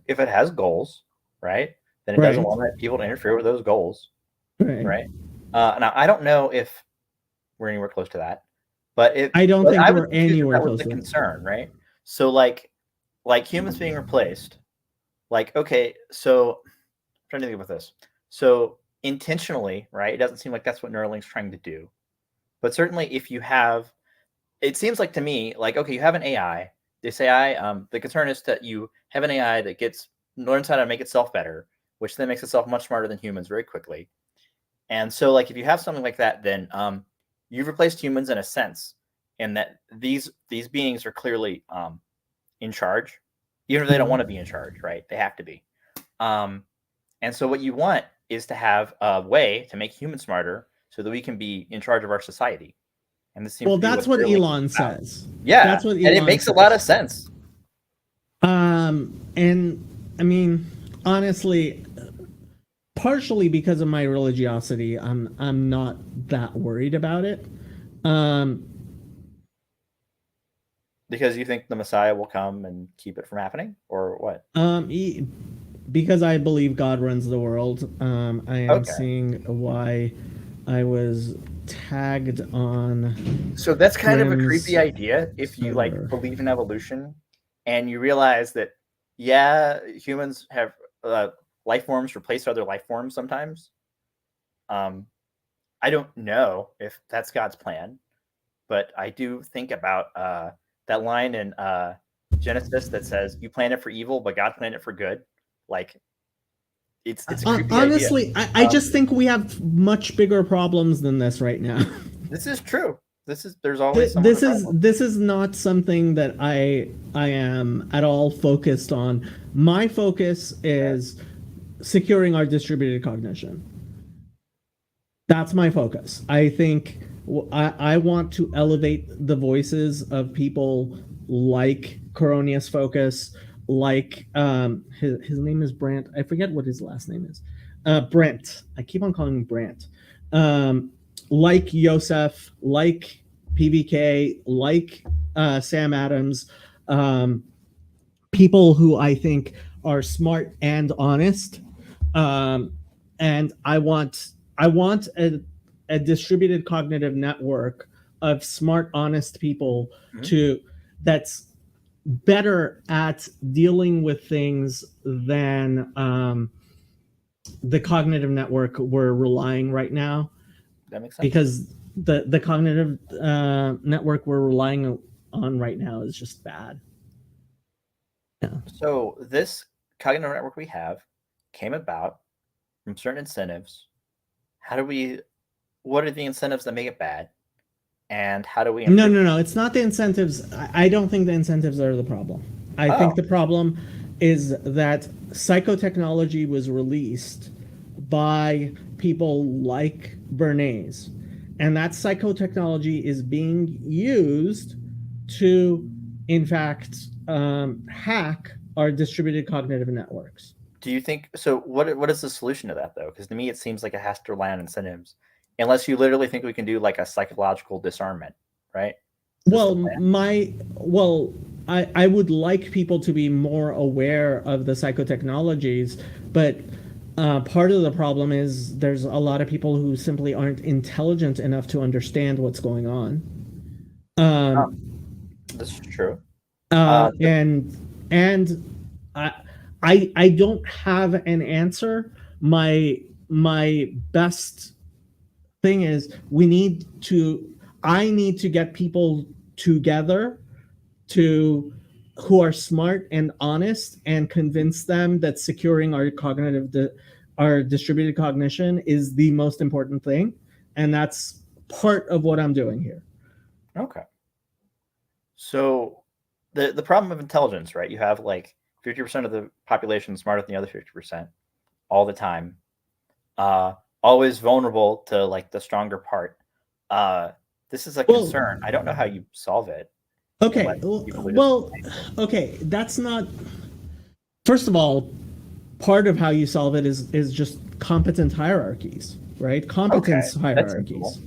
goals, right, then it doesn't want people to interfere with those goals, right? Now I don't know if we're anywhere close to that, but I don't think we're anywhere close to the concern, right? So like humans being replaced, like okay, so I'm trying to think about this. So intentionally, right? It doesn't seem like that's what Neuralink's trying to do, but certainly if you have, it seems like to me like okay, you have an AI. This AI, the concern is that you have an AI that learns how to make itself better, which then makes itself much smarter than humans very quickly. And so, like, if you have something like that, then you've replaced humans in a sense, in that these beings are clearly in charge, even if they don't want to be in charge, right? They have to be. And so, what you want is to have a way to make humans smarter, so that we can be in charge of our society. And this seems that's what Elon says. Yeah, that's what Elon and it makes says. A lot of sense. And I mean, honestly, partially because of my religiosity, I'm not that worried about it. Because you think the Messiah will come and keep it from happening, or what? Because I believe God runs the world. I am seeing why I was tagged on. So that's kind of a creepy idea if you like believe in evolution and you realize that humans have life forms replace other life forms sometimes. I don't know if that's God's plan, but I do think about that line in Genesis that says you planned it for evil but God planned it for good. Like it's a creepy honestly idea. I just think we have much bigger problems than this right now. This is true. There's always this is not something that I am at all focused on. My focus is securing our distributed cognition. That's my focus. I think I want to elevate the voices of people like Coronius Focus, like his name is Brandt. I forget what his last name is. Brent. I keep on calling him Brandt. Like Yosef, like PVK, like Sam Adams, people who I think are smart and honest. And I want a distributed cognitive network of smart, honest people that's better at dealing with things than the cognitive network we're relying right now. That makes sense. Because the cognitive network we're relying on right now is just bad. Yeah. So this cognitive network we have came about from certain incentives. What are the incentives that make it bad? And how do we improve? No, it's not the incentives. I don't think the incentives are the problem. I think the problem is that psychotechnology was released by people like Bernays, and that psychotechnology is being used to, in fact, hack our distributed cognitive networks. Do you think so? What is the solution to that though? Because to me, it seems like it has to rely on incentives, unless you literally think we can do like a psychological disarmament, right? I would like people to be more aware of the psychotechnologies, but part of the problem is there's a lot of people who simply aren't intelligent enough to understand what's going on. This is true. And I don't have an answer. My my best thing is I need to get people together who are smart and honest and convince them that securing our distributed cognition is the most important thing, and that's part of what I'm doing here. Okay. So the problem of intelligence, right? You have like 50% of the population smarter than the other 50% all the time. Always vulnerable to like the stronger part. This is a concern. I don't know how you solve it. Okay. Okay. That's not. First of all, part of how you solve it is just competent hierarchies, right? Competence hierarchies.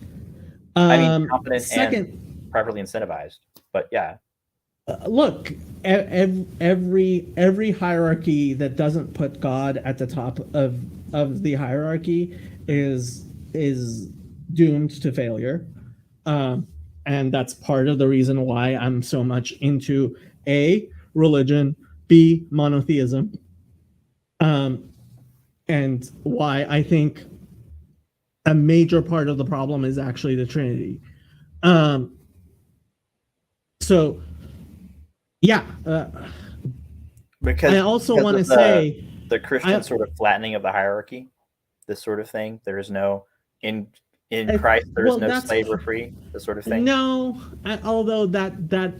I mean, competent second, and properly incentivized. But yeah. Look, every hierarchy that doesn't put God at the top of the hierarchy is doomed to failure. And that's part of the reason why I'm so much into A, religion, B, monotheism, and why I think a major part of the problem is actually the Trinity. So, yeah. Because I also want to say the Christian sort of flattening of the hierarchy, this sort of thing. There is no in Christ. There is no slave or free. This sort of thing. No, although that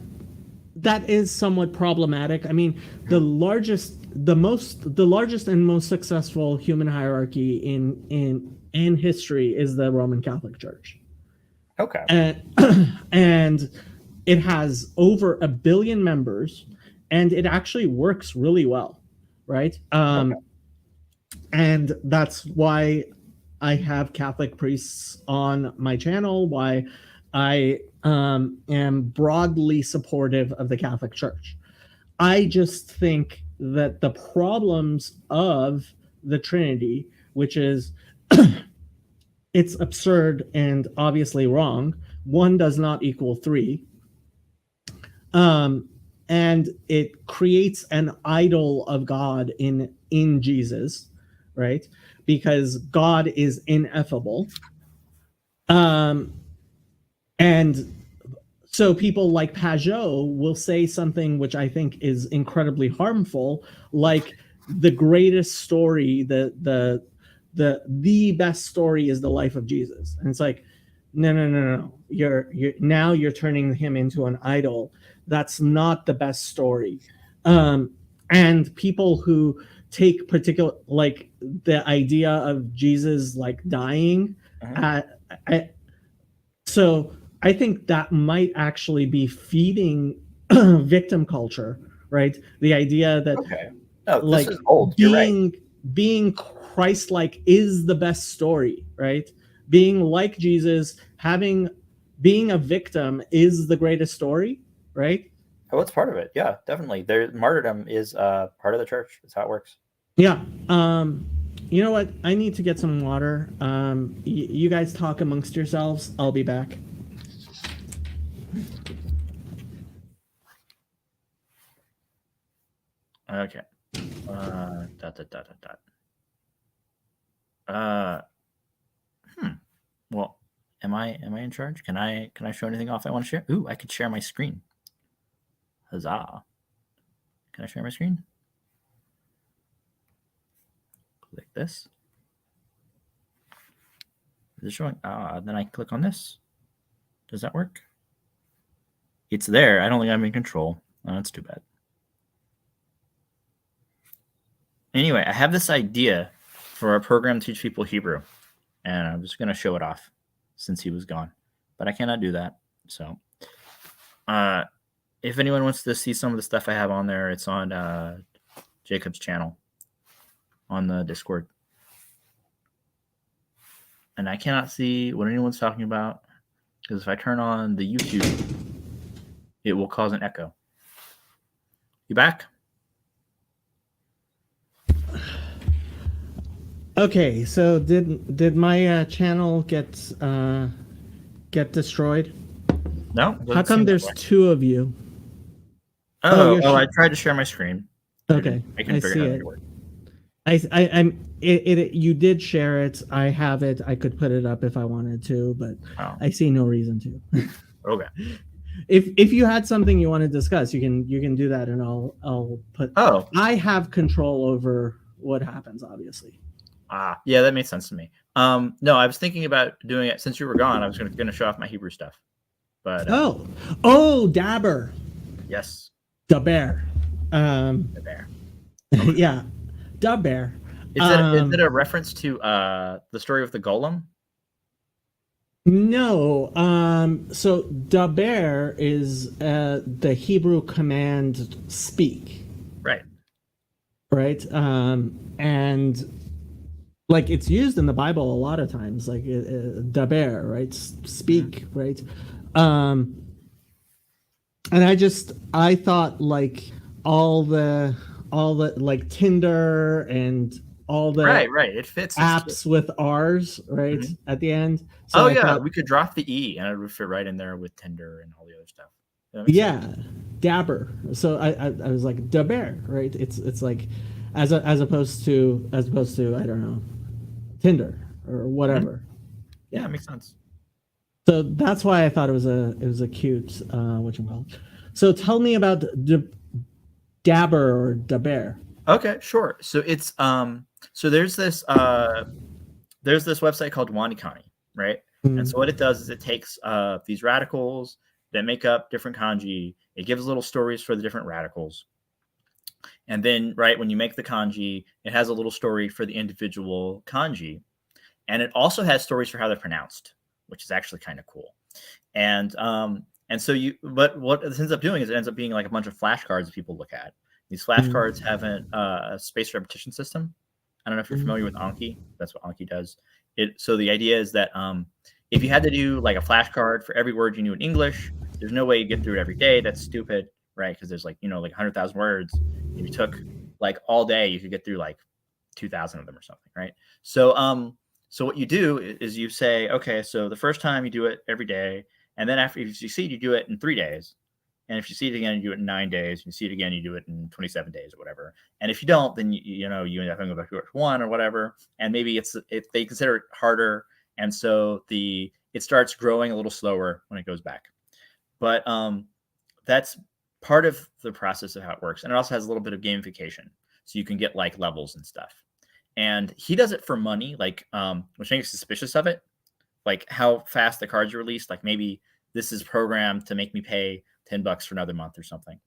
is somewhat problematic. I mean, the largest and most successful human hierarchy in history is the Roman Catholic Church. Okay. And it has over 1 billion members, and it actually works really well, right? And that's why I have Catholic priests on my channel, why I am broadly supportive of the Catholic Church. I just think that the problems of the Trinity, which is it's absurd and obviously wrong. 1 does not equal 3. And it creates an idol of God in Jesus, right? Because God is ineffable. And so people like Pajot will say something which I think is incredibly harmful, like the greatest story, the best story is the life of Jesus. And it's like, no. You're turning him into an idol. That's not the best story. And people who take particular, like the idea of Jesus like dying. So I think that might actually be feeding victim culture, right? The idea that this is old. being Christ-like is the best story, right? Being like Jesus, being a victim is the greatest story, right? Oh, it's part of it. Yeah, definitely. Martyrdom is part of the church. That's how it works. Yeah. You know what? I need to get some water. You guys talk amongst yourselves. I'll be back. Okay. Well, am I in charge? Can I show anything off I want to share? Ooh, I could share my screen. Huzzah. Can I share my screen? Click this. Is it showing? Then I click on this. Does that work? It's there. I don't think I'm in control. Oh, that's too bad. Anyway, I have this idea for a program to teach people Hebrew, and I'm just going to show it off since he was gone. But I cannot do that. So if anyone wants to see some of the stuff I have on there, it's on Jacob's channel on the Discord. And I cannot see what anyone's talking about because if I turn on the YouTube, it will cause an echo. You back? Okay, so did my channel get destroyed? No. How come there's 2 of you? I tried to share my screen. Okay, I can figure see out how it. to work. I'm it you did share it. I have it. I could put it up if I wanted to, but Oh, I see no reason to. okay. If you had something you want to discuss, you can do that, and I'll put. Oh, I have control over what happens, obviously. yeah, that makes sense to me. No, I was thinking about doing it since you were gone. I was going to show off my Hebrew stuff, but oh, Dabber, yes, Daber, the bear. yeah, Daber. Is it a reference to the story of the golem? No. So Daber is the Hebrew command speak, Right. right? And like it's used in the Bible a lot of times, like Daber, right? Speak, right? And I thought like all the like Tinder and all the Right. It fits. apps with R's, right, at the end. So Oh I yeah, thought, we could drop the E and it would fit right in there with Tinder and all the other stuff. yeah, Dabber. So I was like Daber, right? It's like as opposed to I don't know, Tinder or whatever. Yeah, it makes sense. So that's why I thought it was a cute whatchamacallit. So tell me about Dabber or Daber. Okay, sure. So it's so there's this website called WaniKani, right? And so what it does is it takes these radicals that make up different kanji. It gives little stories for the different radicals. And then, right, when you make the kanji, it has a little story for the individual kanji. And it also has stories for how they're pronounced, which is actually kind of cool. And so but what it ends up doing is it ends up being like a bunch of flashcards that people look at. These flashcards have a spaced repetition system. I don't know if you're familiar with Anki. That's what Anki does. So the idea is that if you had to do like a flashcard for every word you knew in English, there's no way you get through it every day. That's stupid, right? Because there's like 100,000 words. If you took like all day, you could get through like 2,000 of them or something, right? So what you do is you say, okay, so the first time you do it every day, and then after you succeed, you do it in 3 days. And if you see it again, you do it in 9 days. If you see it again, you do it in 27 days or whatever. And if you don't, then you end up having to go back to one or whatever. And maybe they consider it harder, and so it starts growing a little slower when it goes back. But that's part of the process of how it works. And it also has a little bit of gamification, so you can get like levels and stuff. And he does it for money, like which makes me suspicious of it, like how fast the cards are released. Like maybe this is programmed to make me pay $10 for another month or something.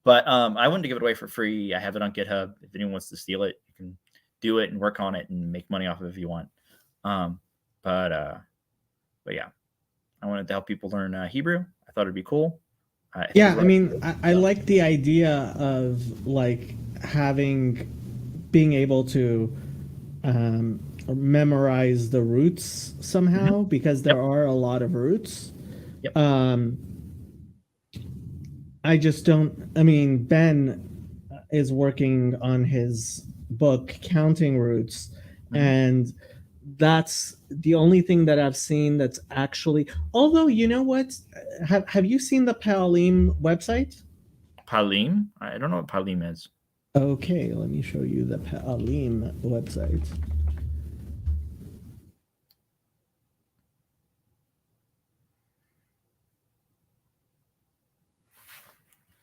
But I wanted to give it away for free. I have it on GitHub. If anyone wants to steal it, you can do it and work on it and make money off of it if you want. But yeah, I wanted to help people learn Hebrew. I thought it'd be cool. I like the idea of like being able to memorize the roots somehow, because there are a lot of roots. Yep. I just don't. I mean, Ben is working on his book Counting Roots, and that's the only thing that I've seen that's actually. Although, you know what? Have you seen the Palim website? Palim? I don't know what Palim is. Okay, let me show you the Palim website.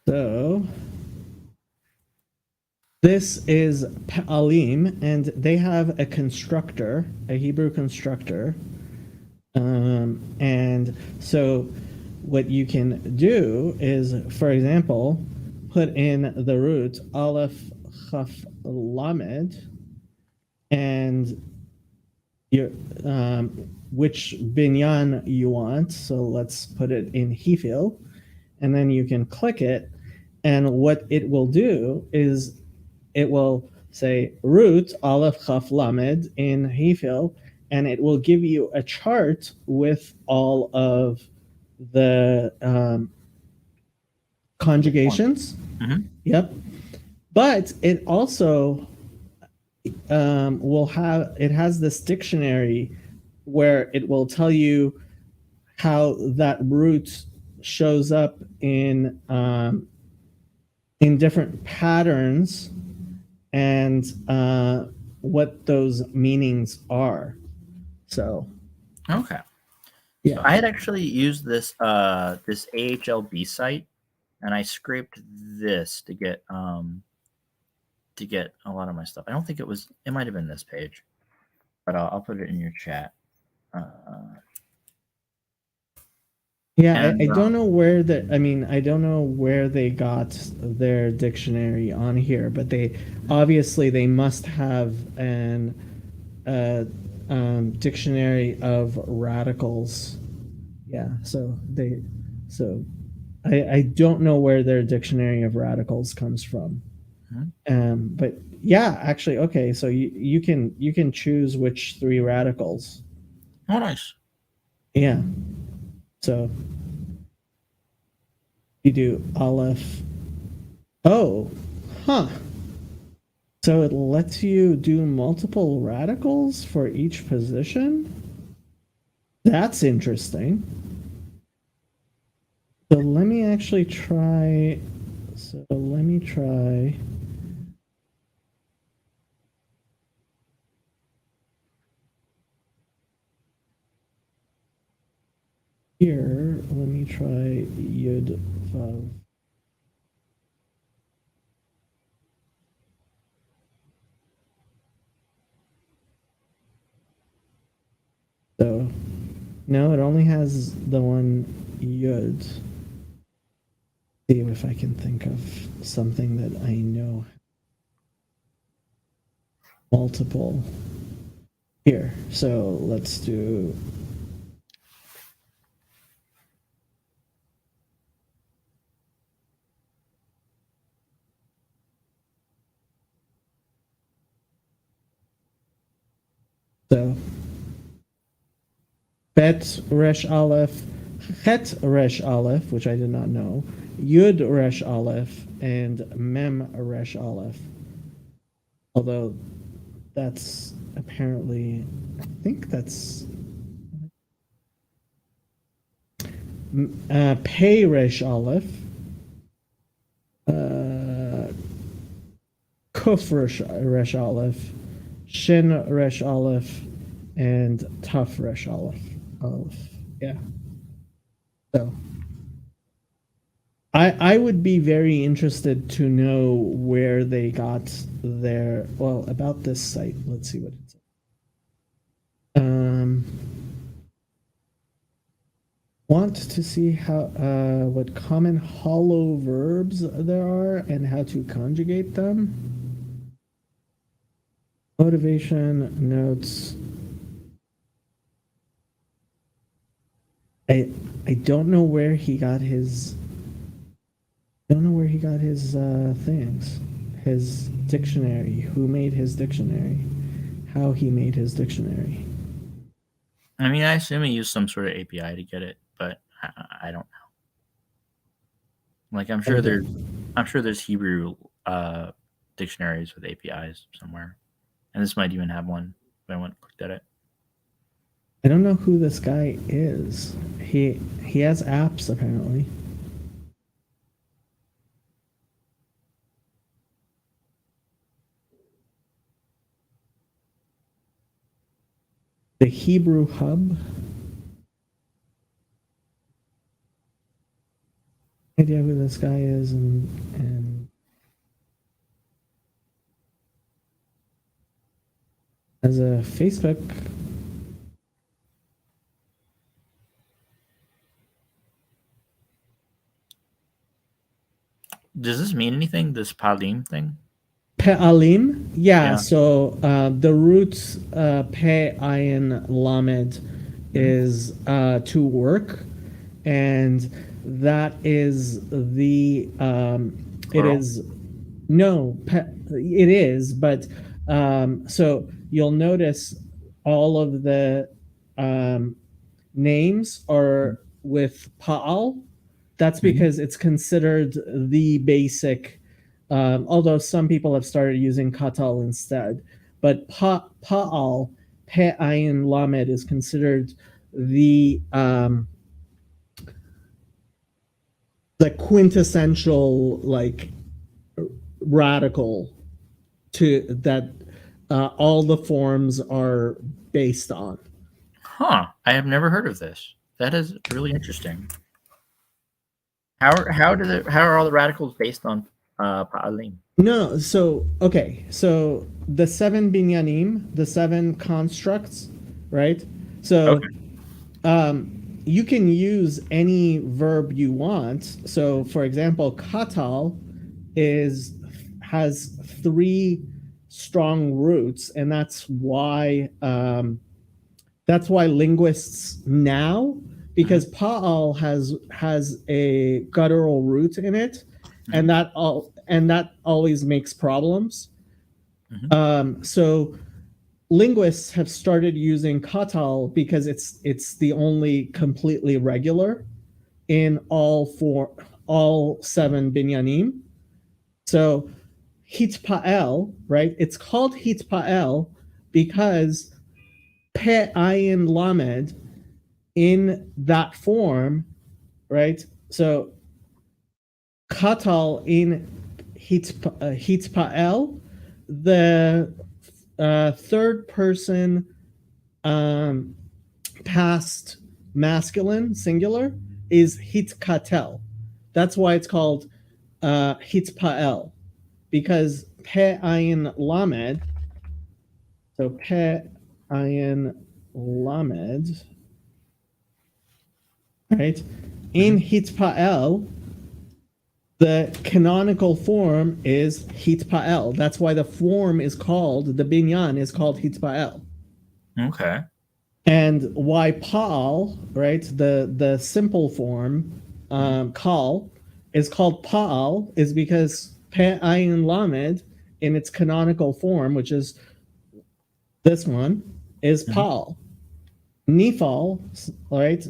So this is Palim, and they have a constructor, a Hebrew constructor. And so what you can do is, for example, put in the root Aleph Chaf Lamed, and your which binyan you want. So let's put it in Hefil, and then you can click it, and what it will do is it will say root Aleph Chaf Lamed in Hefil, and it will give you a chart with all of the conjugations. Yep. But it also has this dictionary where it will tell you how that root shows up in different patterns, and what those meanings are. So Okay. yeah. So I had actually used this this AHLB site, and I scraped this to get a lot of my stuff. I don't think it was. It might have been this page, but I'll put it in your chat. Yeah, And I don't know where I don't know where they got their dictionary on here, but they obviously they must have an dictionary of radicals. Yeah, so I don't know where their dictionary of radicals comes from. But yeah, actually, okay, so you can choose which three radicals. Oh, nice. Yeah. So you do Aleph. Oh, huh. So it lets you do multiple radicals for each position? That's interesting. So let me actually try. So let me try. Here, let me try Yud Vav. So, no, it only has the one Yud. See if I can think of something that I know. Multiple. Here, so let's do. So, Bet Resh Aleph, Het Resh Aleph, which I did not know, Yud Resh Aleph, and Mem Resh Aleph. Although that's apparently, I think that's Pei Resh Aleph, Kuf Resh Aleph, Shin Resh Aleph, and Tuf Resh Aleph. Yeah. So I would be very interested to know where they got their about this site. Let's see what it says. Want to see how what common hollow verbs there are and how to conjugate them. Motivation notes. I don't know where he got his. Don't know where he got his things. His dictionary. Who made his dictionary? How he made his dictionary. I mean, I assume he used some sort of API to get it, but I don't know. Like I'm sure there's Hebrew dictionaries with APIs somewhere, and this might even have one. If I went and looked at it. I don't know who this guy is. He has apps apparently. The Hebrew Hub. Idea who this guy is and as a Facebook. Does this mean anything? This Palim thing? Pe'alim, yeah. So the roots pe ayin lamed is to work, and that is the it is no it is, but so you'll notice all of the names are with pa'al. That's because it's considered the basic. Although some people have started using katal instead, but pa'al, pe'ayin lamed is considered the quintessential like radical to that all the forms are based on. Huh. I have never heard of this. That is really interesting. How are all the radicals based on Pa'alim? No, so okay, so the 7 binyanim, the 7 constructs, right? So Okay. you can use any verb you want. So for example, katal has 3 strong roots, and that's why linguists now, because pa'al has a guttural root in it, and that always makes problems. So linguists have started using katal because it's the only completely regular in all 7 binyanim. So hitpa'el, right? It's called hitpa'el because pe ayin lamed in that form, right? So katal in hitpa'el, the third person past masculine singular is hitkatel. That's why it's called hitpa'el, because pe ayin lamed. So pe ayin lamed, right? In hitpa'el, the canonical form is hitpa'el. That's why the form is called, the binyan is called hitpa'el. Okay. And why pa'al, right? The simple form, kal, is called pa'al is because pe ayin lamed in its canonical form, which is this one, is pa'al. Nifal, right?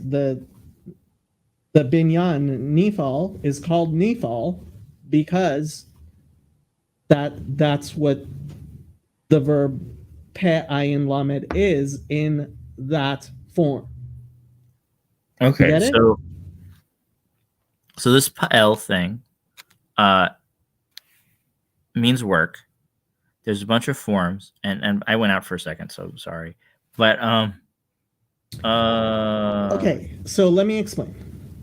The binyan nifal is called nifal because that's what the verb pe ayin lamed is in that form. Okay. So this Pa'el thing means work. There's a bunch of forms, and I went out for a second, so sorry. But okay, so let me explain.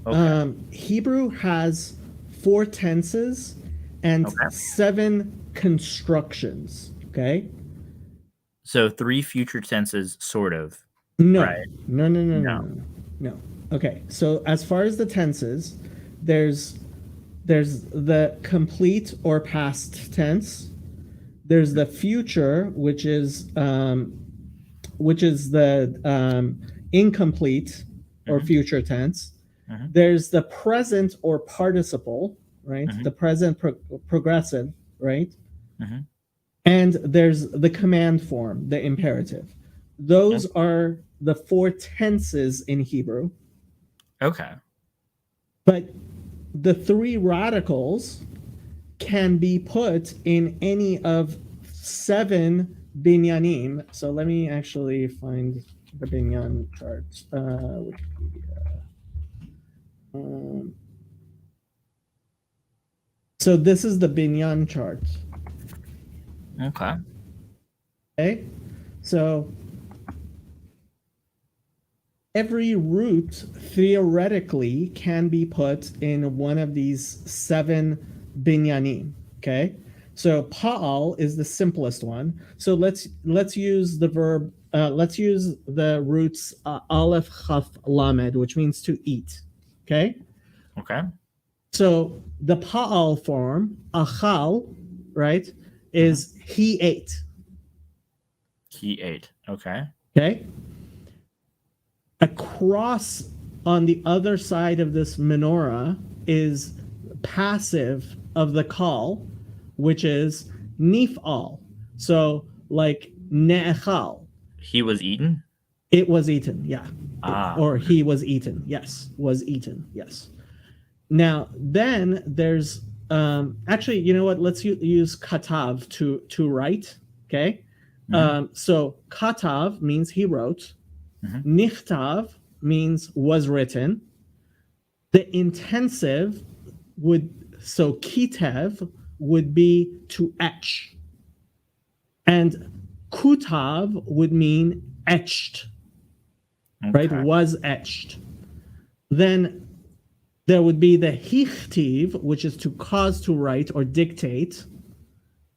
Okay. Hebrew has 4 tenses and 7 constructions. Okay. So 3 future tenses, sort of. No. Right. No. Okay. So as far as the tenses, there's the complete or past tense. There's the future, which is the incomplete or future tense. There's the present or participle, right? The present progressive, right? And there's the command form, the imperative. Those are the 4 tenses in Hebrew. Okay. But the 3 radicals can be put in any of 7 binyanim. So let me actually find the binyan charts. Wikipedia. So this is the binyan chart. Okay. So every root theoretically can be put in one of these 7 binyanim. Okay. So pa'al is the simplest one. So let's use the verb. Let's use the roots aleph, chaf, lamed, which means to eat. Okay. Okay. So the pa'al form, achal, right, is he ate. He ate. Okay. Okay. Across on the other side of this menorah is passive of the call, which is nif'al. So like ne'echal. He was eaten? It was eaten, yeah. Ah. Or he was eaten, yes. Was eaten, yes. Now, then there's actually, you know what? Let's use katav to write, okay? So katav means he wrote. Nichtav means was written. The intensive so kitev would be to etch. And kutav would mean etched, right? Okay. Was etched. Then there would be the hichtiv, which is to cause to write or dictate.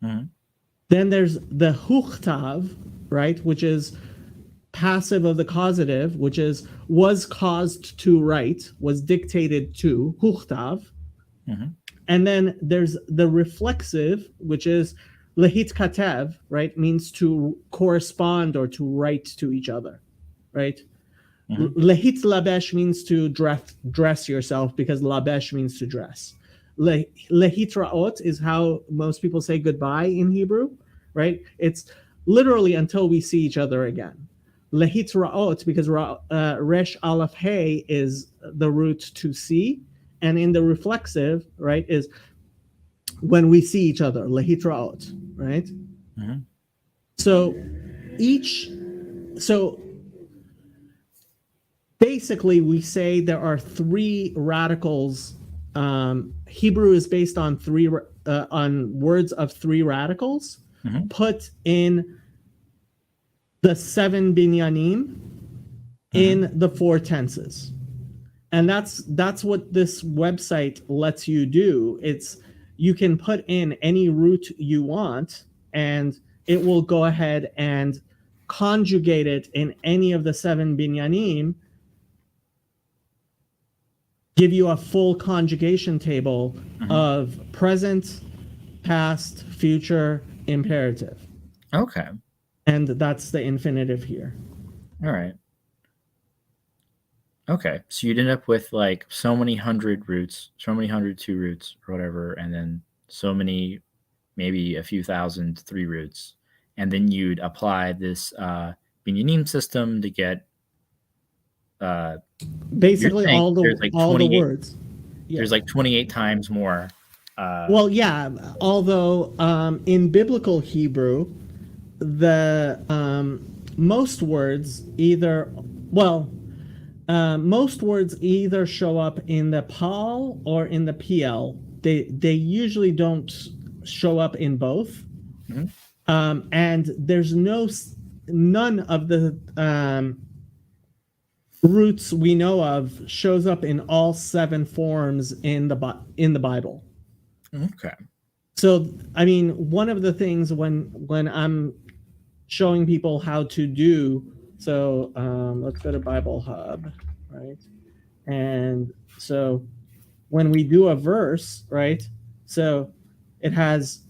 Mhm. Then there's the huchtav, right, which is passive of the causative, which is was caused to write, was dictated to, huchtav. Mhm. And then there's the reflexive, which is lehit katev, right, means to correspond or to write to each other, right? Mhm. Lehit labesh means to dress yourself, because labesh means to dress. Lehit raot is how most people say goodbye in Hebrew, right? It's literally until we see each other again. Lehit raot, because resh aleph hey is the root to see, and in the reflexive, right, is when we see each other, lehit raot, right? Mhm. So basically we say there are three radicals. Hebrew is based on on words of three radicals Mhm. put in the 7 binyanim in the 4 tenses. And that's what this website lets you do. It's you can put in any root you want, and it will go ahead and conjugate it in any of the 7 binyanim, give you a full conjugation table of present, past, future, imperative. Okay. And that's the infinitive here. All right. Okay. So you'd end up with like so many hundred roots, so many 102 roots or whatever, and then so many, maybe a few thousand 3 roots. And then you'd apply this binyanim system to get Basically saying all there's the like all the 28 words. Yeah. there's like 28 times more. Well, yeah. Although in biblical Hebrew, the most words either show up in the pal or in the pl. They usually don't show up in both. Mhm. And there's none of the roots we know of shows up in all 7 forms in the Bible. Okay. So, I mean, one of the things when I'm showing people how to do, so let's go to Bible Hub, right? And so when we do a verse, right? So it has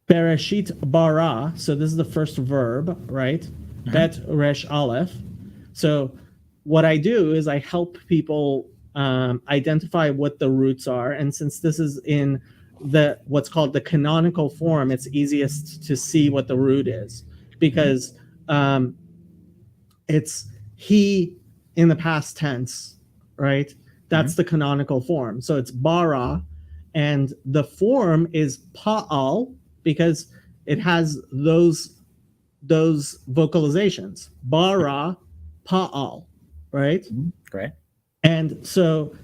Bereshit bara. So this is the first verb, right? Bet resh aleph. So what I do is I help people identify what the roots are, and since this is in the what's called the canonical form, it's easiest to see what the root is, because it's he in the past tense, right? That's the canonical form. So it's bara, and the form is pa'al, because it has those vocalizations. Bara, pa'al, right? Right. And so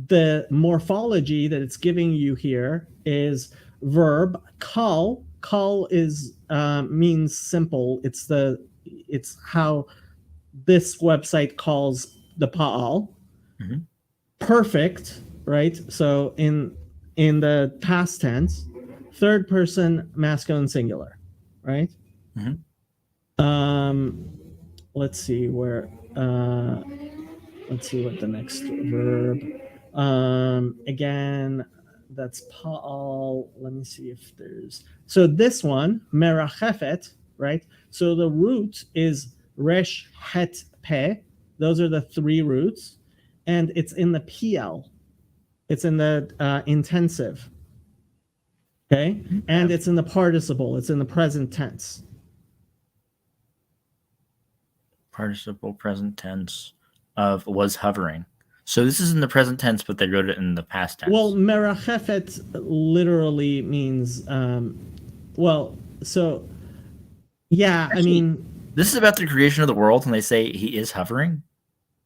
the morphology that it's giving you here is verb kal. Kal is means simple. It's how this website calls the pa'al. Mhm. Perfect, right? So in the past tense, third person masculine singular, right? Mhm. Let's see where. Let's see what the next verb. Again, that's pa'al. Let me see if there's. So this one, merachefet, right? So the root is resh, het, pe. Those are the 3 roots. And it's in the PL. It's in the intensive. Okay? And it's in the participle. It's in the present tense. Participle present tense of was hovering. So this is in the present tense, but they wrote it in the past tense. Well, merachefet literally means, so, yeah, Actually, I mean, this is about the creation of the world, and they say he is hovering.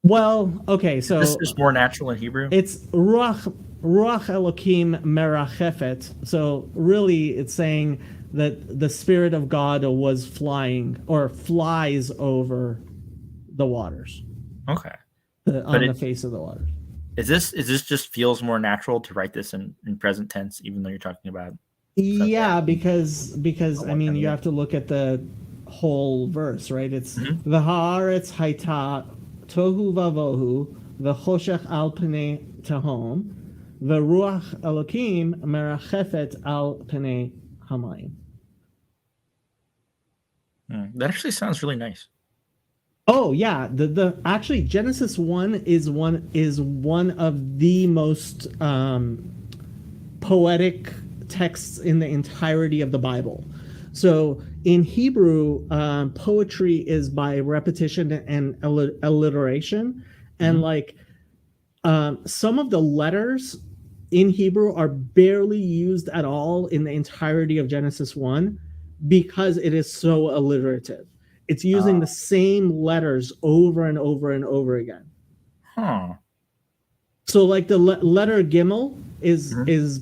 well, okay, so This is more natural in Hebrew. it's ruach Elokim merachefet. So really, it's saying that the Spirit of God was flying or flies over the waters, Okay. on the face of the waters. Is this just feels more natural to write this in present tense, even though you're talking about Yeah, because a I mean, long-time you year? have to look at the whole verse, right? It's Mhm. v'haaretz haita tohu vavohu v'choshech al pnei tahom v'ruach Elokim merachefet al pnei hamayim. That actually sounds really nice. Oh yeah, the actually Genesis 1 is one of the most poetic texts in the entirety of the Bible. So in Hebrew, poetry is by repetition and alliteration, and like some of the letters in Hebrew are barely used at all in the entirety of Genesis 1 because it is so alliterative. It's using the same letters over and over and over again. Huh. So like the letter Gimel is Mhm. is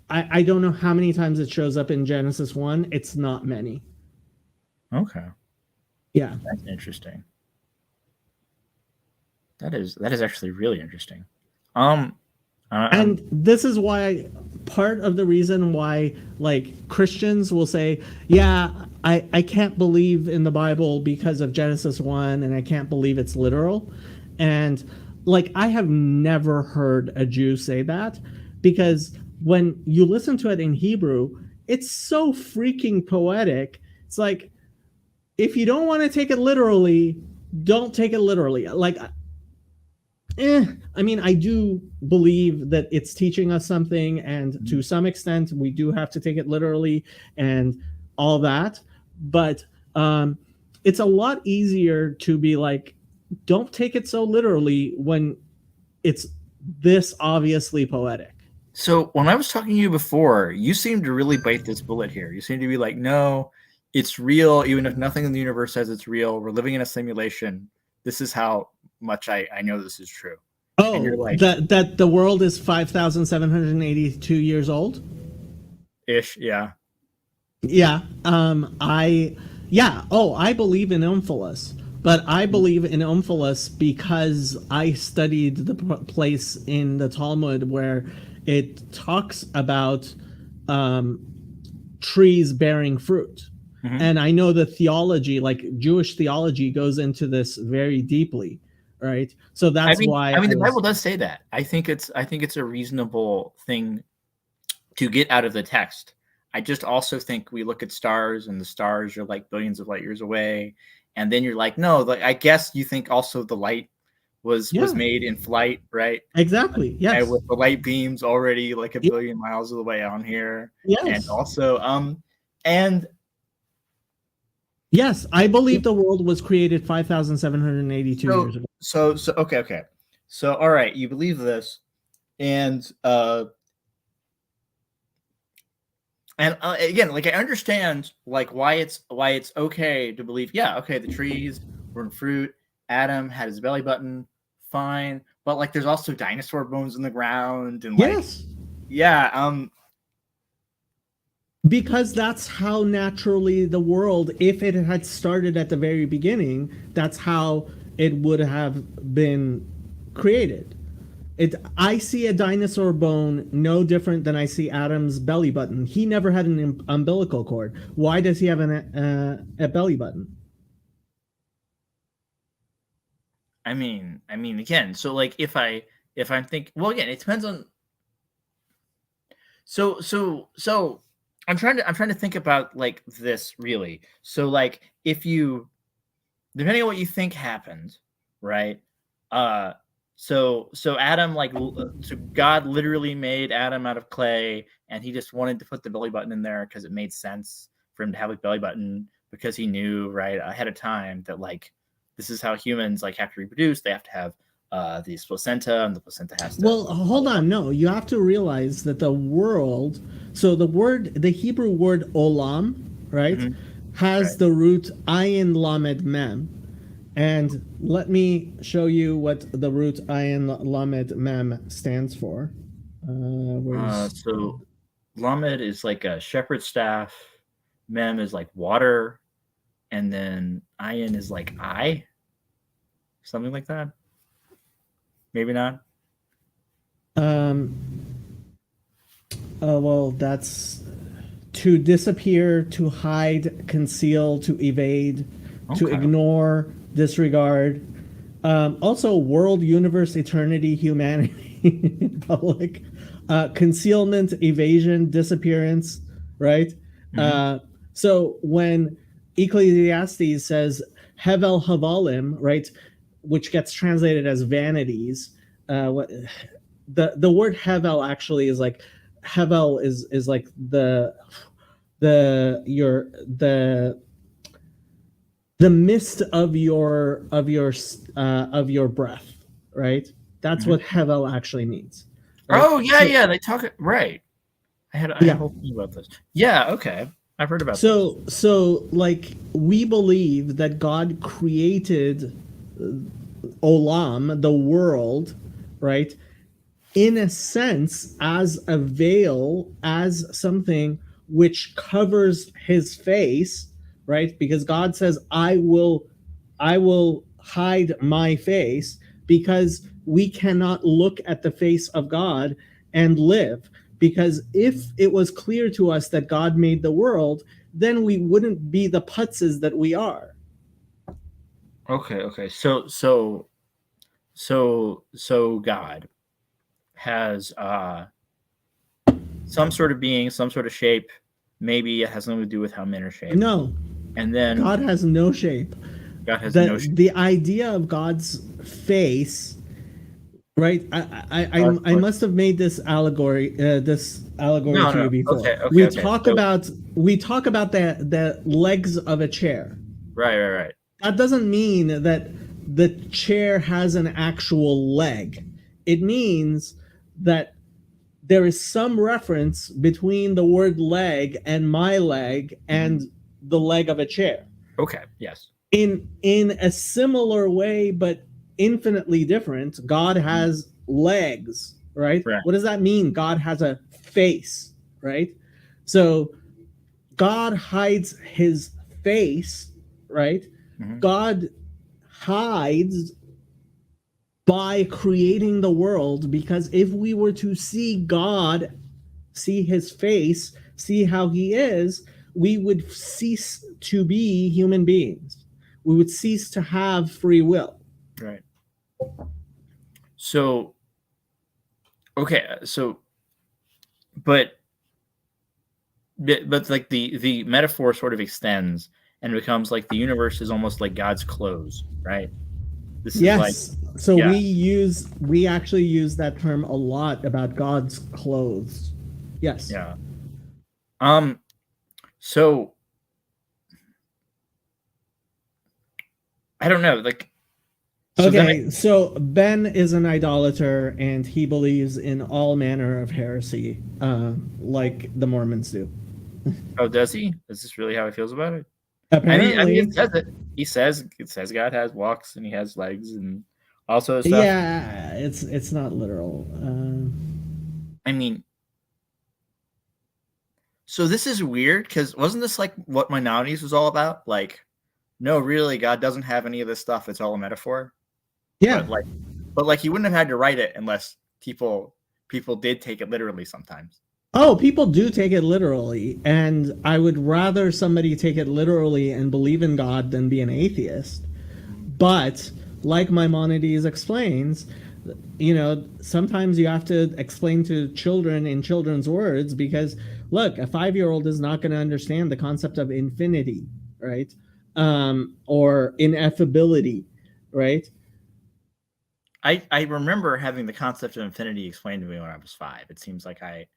I don't know how many times it shows up in Genesis 1. It's not many. Okay. Yeah. That's interesting. That is actually really interesting. And this is why part of the reason why like Christians will say, yeah, I can't believe in the Bible because of Genesis 1 and I can't believe it's literal. And like I have never heard a Jew say that, because when you listen to it in Hebrew, it's so freaking poetic. It's like, if you don't want to take it literally, don't take it literally. Like, I mean, I do believe that it's teaching us something, and to some extent, we do have to take it literally and all that. But it's a lot easier to be like, don't take it so literally when it's this obviously poetic. So when I was talking to you before, you seemed to really bite this bullet here. You seemed to be like, no, it's real, even if nothing in the universe says it's real. We're living in a simulation. This is how much I know this is true. And you're Oh, like, that the world is 5,782 years old? ish, yeah. Yeah. I believe in Omphalos, but I believe in Omphalos because I studied the place in the Talmud where it talks about trees bearing fruit. Mhm. And I know the theology, like Jewish theology, goes into this very deeply, right? So that's why I mean, the Bible does say that. I think it's a reasonable thing to get out of the text. I just also think we look at stars, and the stars are like billions of light years away, and then you're like, no, like I guess you think also the light was Yeah. made in flight, right? Exactly. Yes. And with the light beams already like a billion miles of the way on here. Yes. And also, and yes, I believe the world was created 5,782 years ago. So okay. So all right, you believe this, and again, like I understand like why it's okay to believe, yeah, okay, the trees were in fruit, Adam had his belly button, fine, but like there's also dinosaur bones in the ground, and like, Yes. yeah, because that's how naturally the world, if it had started at the very beginning, that's how it would have been created. I see a dinosaur bone no different than I see Adam's belly button. He never had an umbilical cord. Why does he have a belly button? I mean, again, so like if I'm thinking, well, again, it depends on. So I'm trying to think about like this really. So like if you, depending on what you think happened, right? So Adam, like, so God literally made Adam out of clay, and he just wanted to put the belly button in there because it made sense for him to have a belly button, because he knew right ahead of time that like this is how humans like have to reproduce. They have to have these placenta, and the placenta has to. Well, hold on. No, you have to realize that the world. So the Hebrew word olam, right, has Right. the root ayin lamed mem. And let me show you what the root ayin lamed mem stands for. So Lamed is like a shepherd's staff. Mem is like water, and then Ayin is like I, something like that. Maybe not. Well, that's to disappear, to hide, conceal, to evade, to Okay. ignore, disregard. Also, world, universe, eternity, humanity, public, concealment, evasion, disappearance, right? Mhm. So when Ecclesiastes says Hevel Havalim, right, which gets translated as vanities, what the word Hevel actually is like Hevel is like the mist of your breath, right? That's what Hevel actually means. Right? Oh yeah, So, yeah. They talk right. I had a yeah. whole thing about this. Yeah. Okay. I've heard about this. So like we believe that God created Olam, the world, right? In a sense, as a veil, as something which covers his face, right? Because God says, I will hide my face, because we cannot look at the face of God and live. Because if it was clear to us that God made the world, then we wouldn't be the putzes that we are. Okay. Okay. So God has some sort of being, some sort of shape. Maybe it has something to do with how men are shaped. No, And then God has no shape. God has no shape. The idea of God's face, right? I must have made this allegory to you before. Okay. We Okay. talk So- about the legs of a chair. Right. That doesn't mean that the chair has an actual leg. It means that there is some reference between the word leg and my leg and the leg of a chair. Okay. Yes. In a similar way, but infinitely different, God has legs, right? Right. What does that mean? God has a face, right? So God hides his face, right? Mhm. God hides by creating the world, because if we were to see God, see his face, see how he is, we would cease to be human beings. We would cease to have free will. Right. So, okay. So, but like the metaphor sort of extends and becomes like the universe is almost like God's clothes, right? This is Yes. like So yeah. we actually use that term a lot about God's clothes. Yes. Yeah. So I don't know, like. So okay, so Ben is an idolater and he believes in all manner of heresy, like the Mormons do. Oh, does he? Is this really how he feels about it? Apparently, I mean, it says it. It says God has walks and he has legs and also stuff. yeah, it's not literal. I mean, so this is weird because wasn't this like what Maimonides was all about? Like, no, really, God doesn't have any of this stuff. It's all a metaphor. Yeah, but like he wouldn't have had to write it unless people did take it literally sometimes. oh, people do take it literally, and I would rather somebody take it literally and believe in God than be an atheist. But like Maimonides explains, sometimes you have to explain to children in children's words, because look, a 5-year-old is not going to understand the concept of infinity, right? Or ineffability, right? I remember having the concept of infinity explained to me when I was 5. It seems like I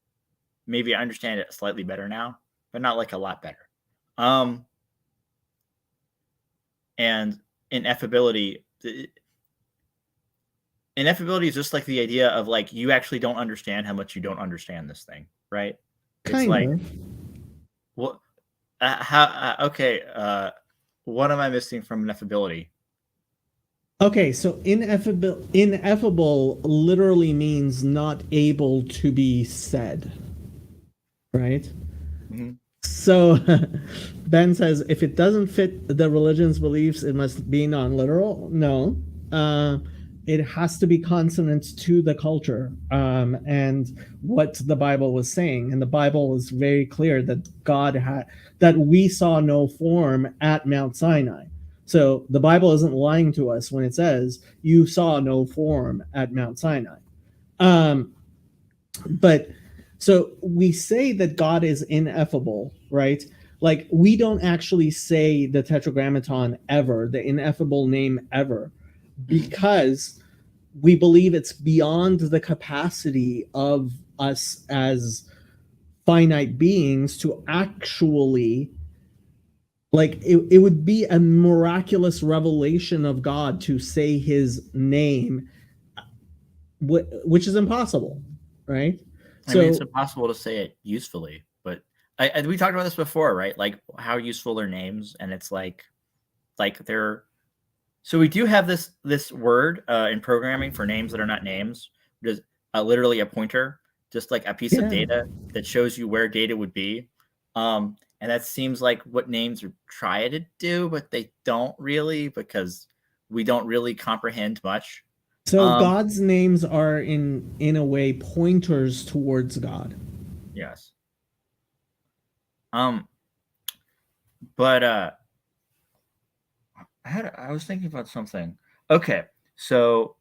understand it slightly better now, but not like a lot better. And ineffability is just like the idea of like you actually don't understand how much you don't understand this thing, right? It's like what what am I missing from ineffability? Okay, so ineffable literally means not able to be said, right? Mm-hmm. So Ben says if it doesn't fit the religion's beliefs, it must be non-literal. No, it has to be consonant to the culture and what the Bible was saying. And the Bible was very clear that that we saw no form at Mount Sinai. So the Bible isn't lying to us when it says you saw no form at Mount Sinai. But so we say that God is ineffable, right? Like we don't actually say the Tetragrammaton ever, the ineffable name ever, because we believe it's beyond the capacity of us as finite beings to actually, like it would be a miraculous revelation of God to say his name, which is impossible, right? I mean, it's impossible to say it usefully, but we talked about this before, right? Like how useful are names, and it's like they're. So we do have this word in programming for names that are not names, which is literally a pointer, just like a piece of data that shows you where data would be. And that seems like what names try to do, but they don't really, because we don't really comprehend much. So God's names are in a way pointers towards God. Yes. But I was thinking about something. Okay, so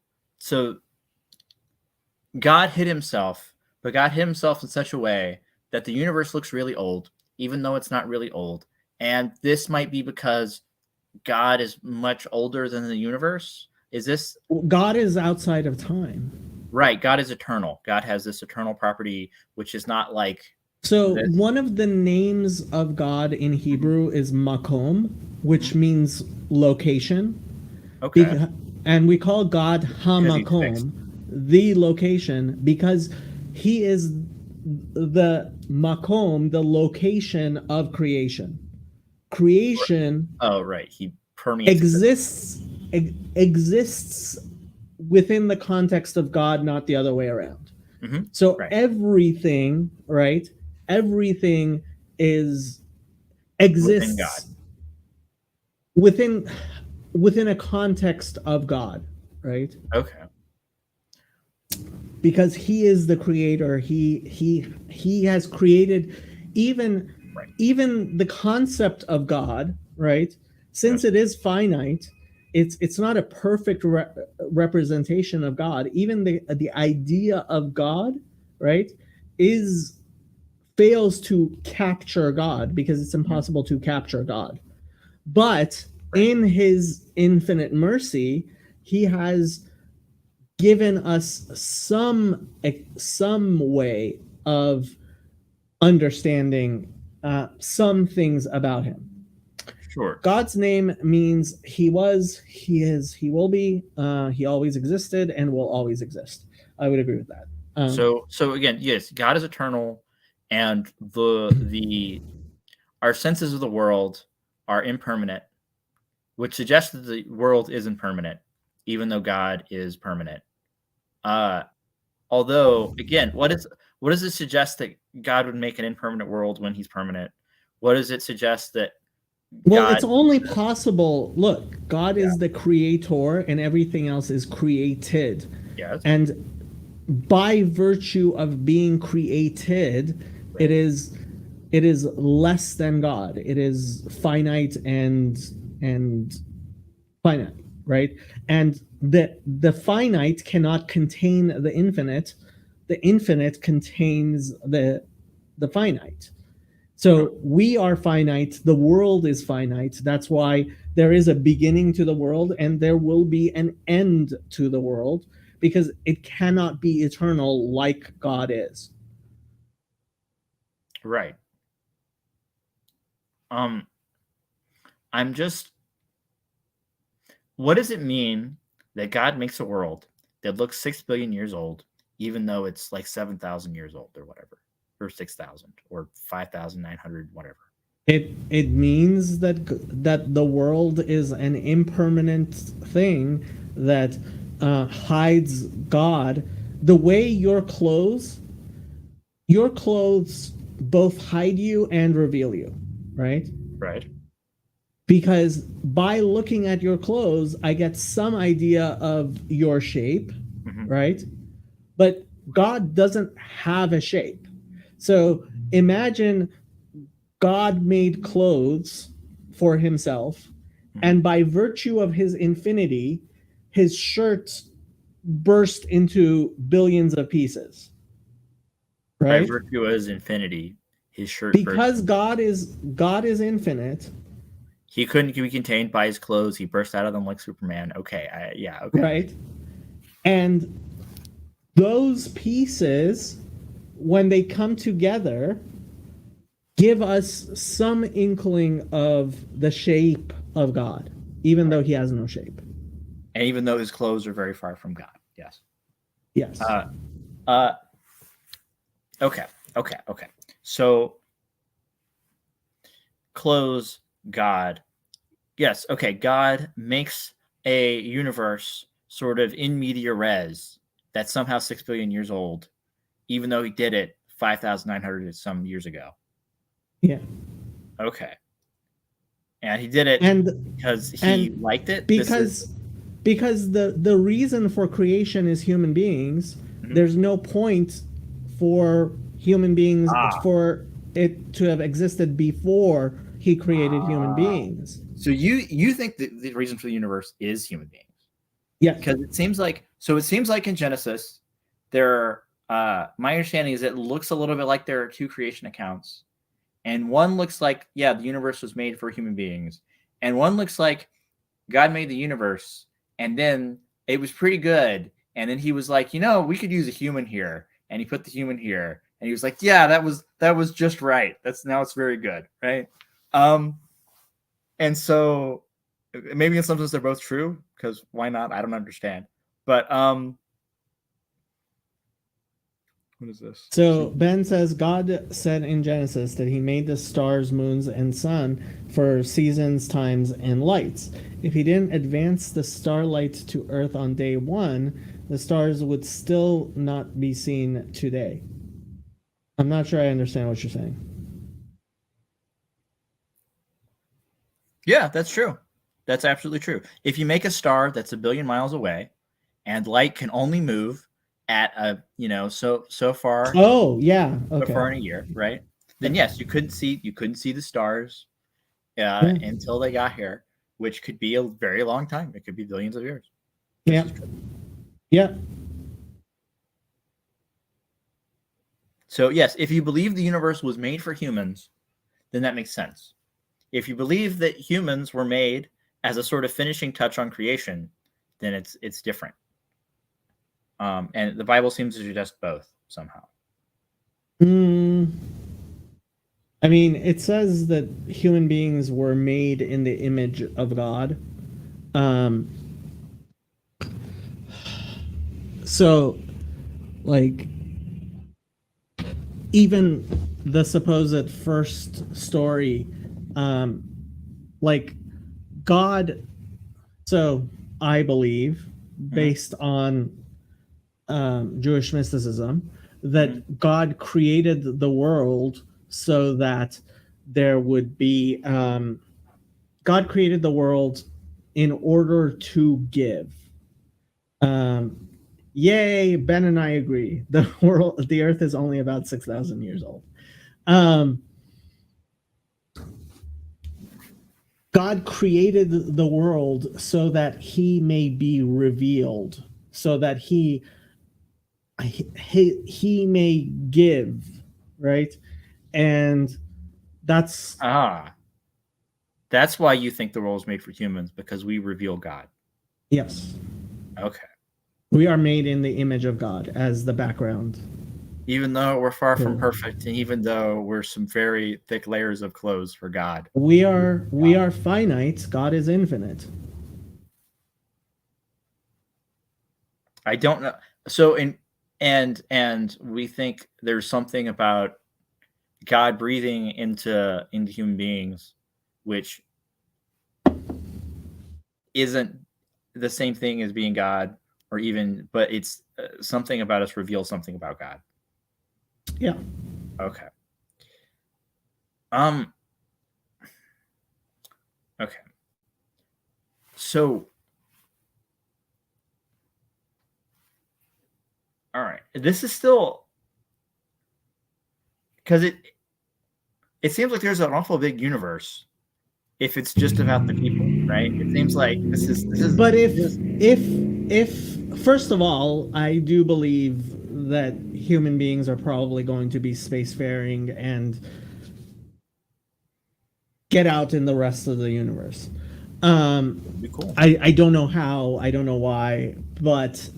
God hid himself, but God hid himself in such a way that the universe looks really old, even though it's not really old. And this might be because God is much older than the universe. Is this God is outside of time? Right. God is eternal. God has this eternal property, which is not like. So one of the names of God in Hebrew is Makom, which means location. Okay. And we call God HaMakom, the location, because he is the Makom, the location of creation. Creation. Oh, right. He permeates. Exists within the context of God, not the other way around. Mm-hmm. So everything, right? Everything exists within God. Within a context of God, right? Okay. Because he is the creator. He has created even the concept of God, right? Since it is finite, it's not a perfect representation of God. Even the idea of God, right, fails to capture God because it's impossible to capture God. But in his infinite mercy, he has given us some way of understanding some things about him. Sure. God's name means he was, he is, he will be, he always existed and will always exist. I would agree with that. So again, yes, God is eternal, and our senses of the world are impermanent, which suggests that the world is impermanent, even though God is permanent. Although, again, what does it suggest that God would make an impermanent world when he's permanent? What does it suggest that? Well, it's only possible. Look, God is the creator, and everything else is created. Yes. And by virtue of being created, it is less than God. It is finite and finite, right? And the finite cannot contain the infinite. The infinite contains the finite. So we are finite. The world is finite. That's why there is a beginning to the world, and there will be an end to the world, because it cannot be eternal like God is. Right. What does it mean that God makes a world that looks 6 billion years old, even though it's like 7,000 years old or whatever, or 6,000 or 5,900, whatever? It means that the world is an impermanent thing that hides God. The way your clothes both hide you and reveal you, right? Right. Because by looking at your clothes, I get some idea of your shape, Mhm. right? But God doesn't have a shape. So imagine God made clothes for himself, and by virtue of his infinity, his shirt burst into billions of pieces. By Right? virtue of his infinity, his shirt burst. Because God is infinite, He couldn't be contained by his clothes. He burst out of them like Superman. Okay, okay. right? And those pieces, when they come together, give us some inkling of the shape of God, even though he has no shape. And even though his clothes are very far from God. Yes. Yes. Okay. So clothes, God. Yes, okay. God makes a universe sort of in media res that's somehow 6 billion years old, even though he did it 5,900 some years ago. Yeah. Okay. And he did it because he liked it. Because the reason for creation is human beings. Mhm. There's no point for human beings for it to have existed before he created human beings. So you think that the reason for the universe is human beings? Yeah. Because it seems like in Genesis, there my understanding is it looks a little bit like there are two creation accounts. And one looks like, yeah, the universe was made for human beings. And one looks like God made the universe and then it was pretty good. And then he was like, we could use a human here. And he put the human here. And he was like, yeah, that was just right. Now it's very good. Right. And so maybe in some sense they're both true, because why not? I don't understand. But what is this? So Ben says God said in Genesis that he made the stars, moons, and sun for seasons, times, and lights. If he didn't advance the starlight to Earth on day one, the stars would still not be seen today. I'm not sure I understand what you're saying. Yeah, that's true. That's absolutely true. If you make a star that's 1 billion miles away and light can only move at so far. Oh, yeah. Okay. So far in a year, right? Then yes, you couldn't see the stars until they got here, which could be a very long time. It could be billions of years. Yeah. Yeah. So yes, if you believe the universe was made for humans, then that makes sense. If you believe that humans were made as a sort of finishing touch on creation, then it's different. And the Bible seems to suggest both somehow. I mean, it says that human beings were made in the image of God. So, like, even the supposed first story, like, God, so I believe, based on Jewish mysticism, that God created the world so that there would be God created the world in order to give. Yay, Ben and I agree. The Earth is only about 6,000 years old. God created the world so that he may be revealed, so that he may give, right? And that's why you think the world was made for humans, because we reveal God. Yes. Okay. We are made in the image of God as the background. Even though we're far from perfect, and even though we're some very thick layers of clothes for God. We are finite. God is infinite. I don't know. So and we think there's something about God breathing into human beings, which isn't the same thing as being God, but it's something about us reveals something about God. Yeah. Okay. Um. Okay. So, all right. This is still because it seems like there's an awful big universe if it's just about the people, right? It seems like But this is if first of all, I do believe that human beings are probably going to be spacefaring and get out in the rest of the universe. be cool. I don't know how, I don't know why, but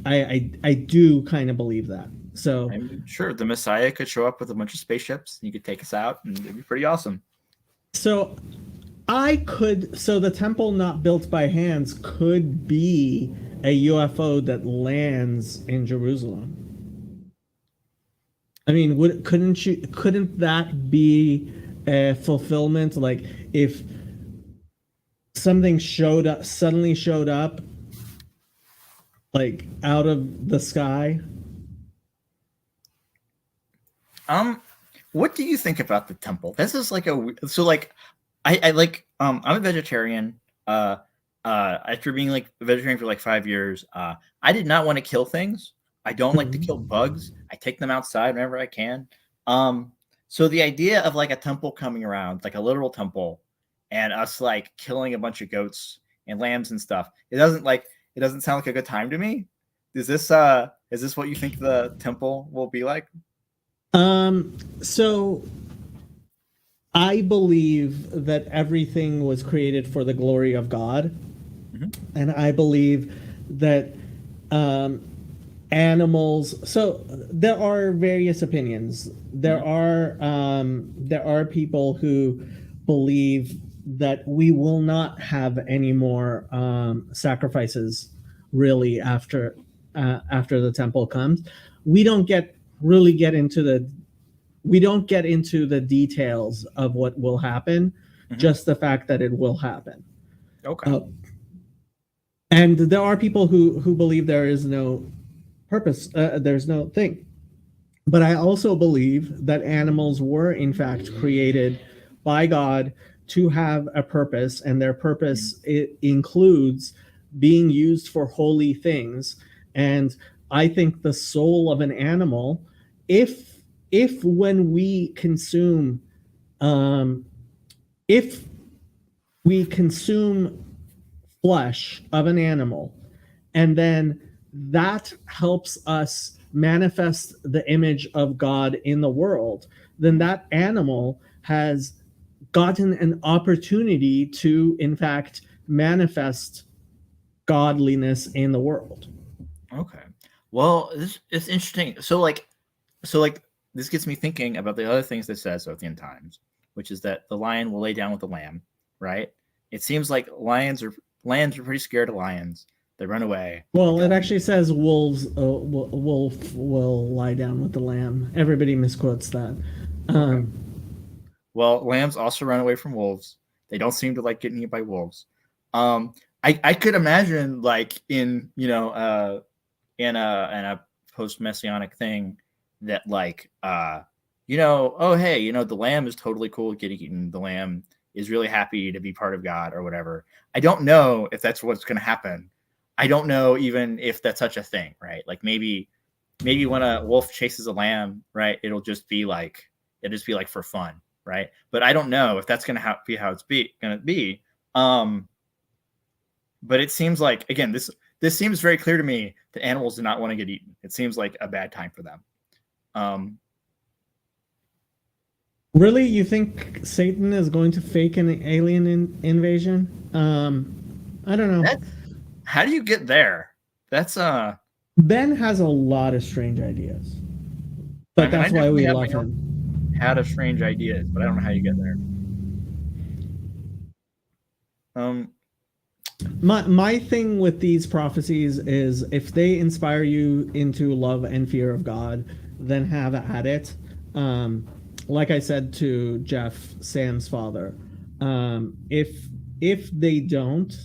I do kind of believe that. So I'm sure the Messiah could show up with a bunch of spaceships. And you could take us out, and it'd be pretty awesome. so so the temple not built by hands could be a UFO that lands in Jerusalem. I mean, couldn't that be a fulfillment? Like if something suddenly showed up like out of the sky. What do you think about the temple? This is like I like I'm a vegetarian. After being like a vegetarian for like 5 years, I did not want to kill things. I don't like to kill bugs. I take them outside whenever I can. So the idea of like a temple coming around, like a literal temple, and us like killing a bunch of goats and lambs and stuff, it doesn't sound like a good time to me. Is this what you think the temple will be like? So I believe that everything was created for the glory of God. Mm-hmm. And I believe that animals, so there are various opinions. There are people who believe that we will not have any more sacrifices really after the temple comes. We don't really get into the details of what will happen, just the fact that it will happen. Okay. And there are people who believe there is no purpose, there's no thing. But I also believe that animals were in fact created by God to have a purpose, and their purpose it includes being used for holy things. And I think the soul of an animal, if when we consume if we consume flesh of an animal and then that helps us manifest the image of God in the world, then that animal has gotten an opportunity to in fact manifest godliness in the world. Okay. Well, it's interesting. So like this gets me thinking about the other things that says at the end times, which is that the lion will lay down with the lamb, right? It seems like lions are pretty scared of lions. They run away. Well, it actually says wolf will lie down with the lamb. Everybody misquotes that. Well, lambs also run away from wolves. They don't seem to like getting eaten by wolves. I could imagine like in in a post messianic thing that like oh hey, the lamb is totally cool with getting eaten. The lamb is really happy to be part of God or whatever. I don't know if that's what's going to happen. I don't know even if that's such a thing, right? Like maybe when a wolf chases a lamb, right, it'll just be like for fun, right? But I don't know if that's going to be how it's going to be. But it seems like, again, this seems very clear to me that animals do not want to get eaten. It seems like a bad time for them. Really, you think Satan is going to fake an alien invasion? I don't know. How do you get there? That's Ben has a lot of strange ideas, but that's why we love him. Had of strange ideas, but I don't know how you get there. My thing with these prophecies is if they inspire you into love and fear of God, then have at it. Like I said to Jeff, Sam's father, if they don't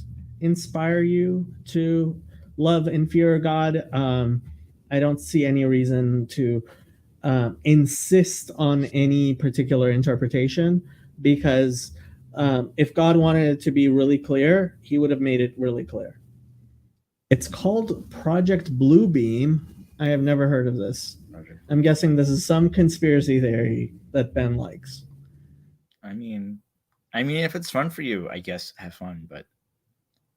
inspire you to love and fear God, I don't see any reason to insist on any particular interpretation, because if God wanted it to be really clear, he would have made it really clear. It's called Project Bluebeam. I have never heard of this. Roger. I'm guessing this is some conspiracy theory that Ben likes. I mean, if it's fun for you, I guess have fun. But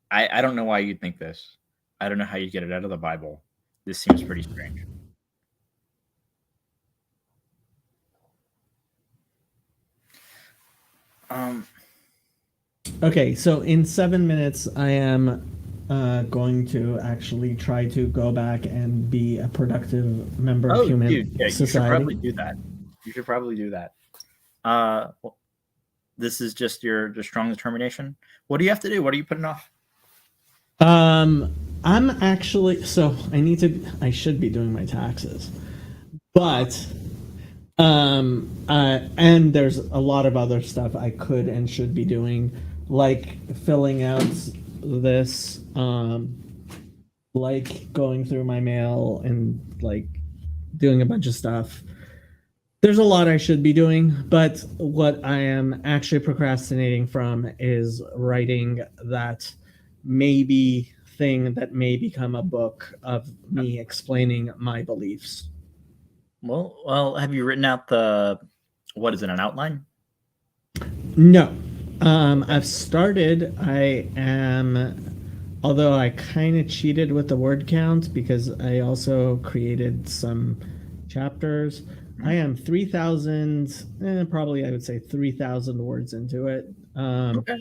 I don't know why you'd think this. I don't know how you get it out of the Bible. This seems pretty strange. Okay, so in 7 minutes, I am going to actually try to go back and be a productive member of human dude, yeah, society. you should probably do that. You should probably do that. Well, this is just your strong determination. What do you have to do? What are you putting off? I'm actually, so I should be doing my taxes, but and there's a lot of other stuff I could and should be doing, like filling out this, like going through my mail and like doing a bunch of stuff. There's a lot I should be doing, but what I am actually procrastinating from is writing that maybe thing that may become a book of me explaining my beliefs. Well, have you written out what is it, an outline? No. I've started. Although I kind of cheated with the word count because I also created some chapters. I am 3,000, probably I would say 3,000 words into it. Okay.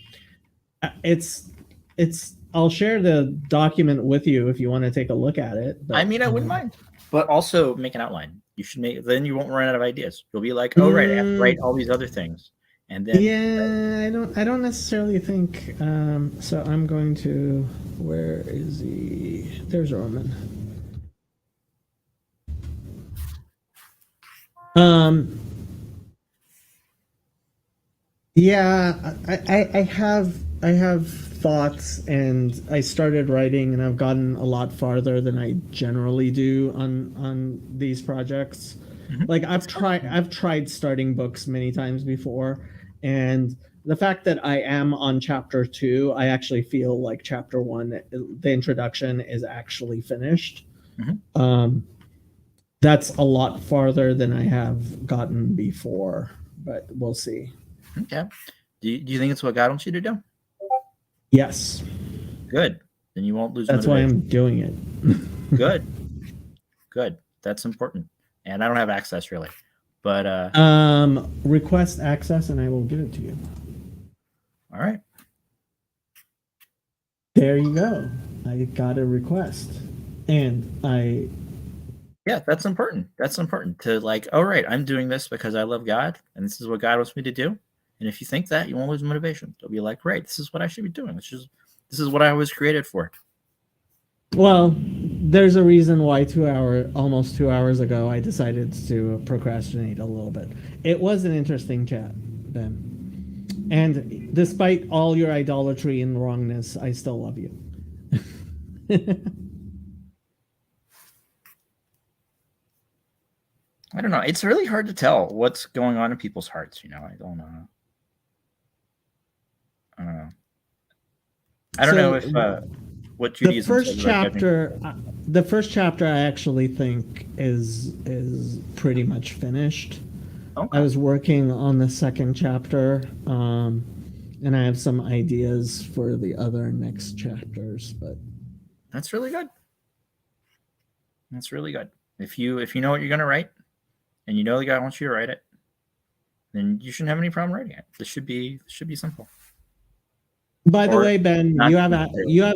I'll share the document with you if you want to take a look at it. But, I mean, I wouldn't mind, but also make an outline. You should then you won't run out of ideas. You'll be like, oh right, I have to write all these other things, and then yeah, I don't necessarily think. So I'm going to. Where is he? There's Roman. Yeah, I have thoughts, and I started writing, and I've gotten a lot farther than I generally do on these projects. Mm-hmm. Like I've tried starting books many times before, and the fact that I am on chapter 2, I actually feel like chapter 1, the introduction, is actually finished. Mm-hmm. That's a lot farther than I have gotten before, but we'll see. Okay. Do you think it's what God wants you to do? Yes. Good. Then you won't lose. That's motivation. why I'm doing it. Good. That's important. And I don't have access really, but request access and I will give it to you. All right. There you go. I got a request, and Yeah, that's important. That's important to like. Oh, right, I'm doing this because I love God, and this is what God wants me to do. And if you think that, you won't lose motivation. You'll be like, right, this is what I should be doing. This is what I was created for. Well, there's a reason why almost 2 hours ago, I decided to procrastinate a little bit. It was an interesting chat, Ben. And despite all your idolatry and wrongness, I still love you. I don't know. It's really hard to tell what's going on in people's hearts. I don't know. I don't know if what Judaism. The first chapter, I actually think is pretty much finished. Okay. I was working on the second chapter, and I have some ideas for the other next chapters. But that's really good. That's really good. If you know what you're gonna write, and you know the guy wants you to write it, then you shouldn't have any problem writing it. This should be simple. By the way, Ben, you have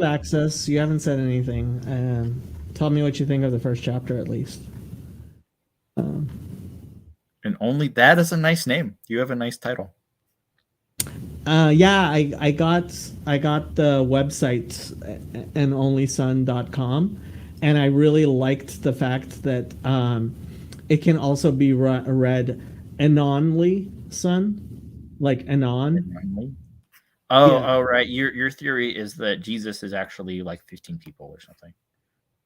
access. You haven't said anything. Tell me what you think of the first chapter, at least. And only that is a nice name. You have a nice title. Yeah, I got the website anonlyson.com, and I really liked the fact that it can also be read anonly son, like anon. Oh, right. Your theory is that Jesus is actually like 15 people or something.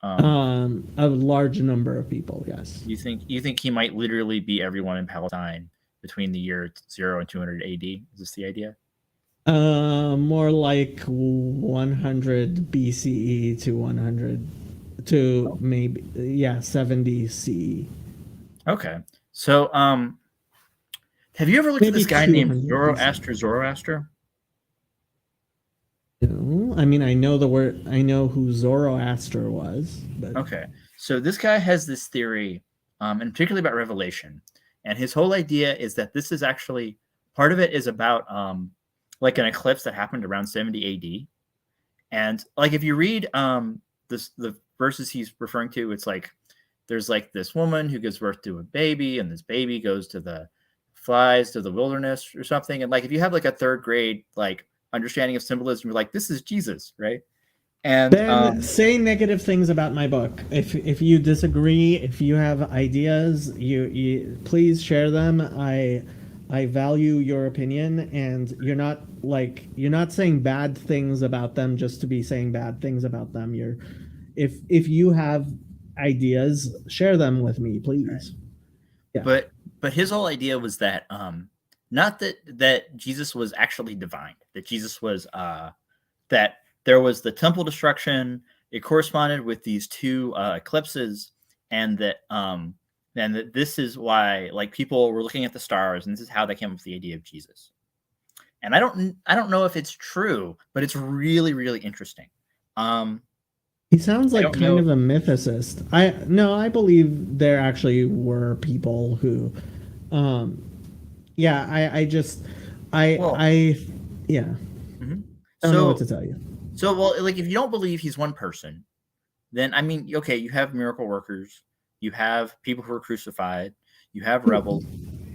A large number of people, yes. You think he might literally be everyone in Palestine between the year 0 and 200 AD? Is this the idea? More like 100 BCE to 100 to maybe 70 CE. Okay. So have you ever looked at Maybe this guy named 200 BC. Zoroaster? No, I mean I know the word. I know who Zoroaster was, but Okay. So this guy has this theory, and particularly about Revelation. And his whole idea is that this is actually part of it is about like an eclipse that happened around 70 AD. And like if you read the verses he's referring to, it's like there's like this woman who gives birth to a baby, and this baby goes to the flies to the wilderness or something. And like if you have like a third grade like understanding of symbolism, you're like, this is Jesus, right? And then say negative things about my book. If you disagree, if you have ideas, you please share them. I value your opinion, and you're not saying bad things about them just to be saying bad things about them. If you have ideas, share them with me, please. Yeah. But his whole idea was that not that Jesus was actually divine, that Jesus was that there was the temple destruction, it corresponded with these two eclipses, and that this is why like people were looking at the stars, and this is how they came up with the idea of Jesus. And I don't know if it's true, but it's really, really interesting. He sounds like kind of a mythicist. I believe there actually were people who yeah, I don't know what to tell you. So, well, like if you don't believe he's one person, then I mean, okay, you have miracle workers, you have people who are crucified, you have rebels,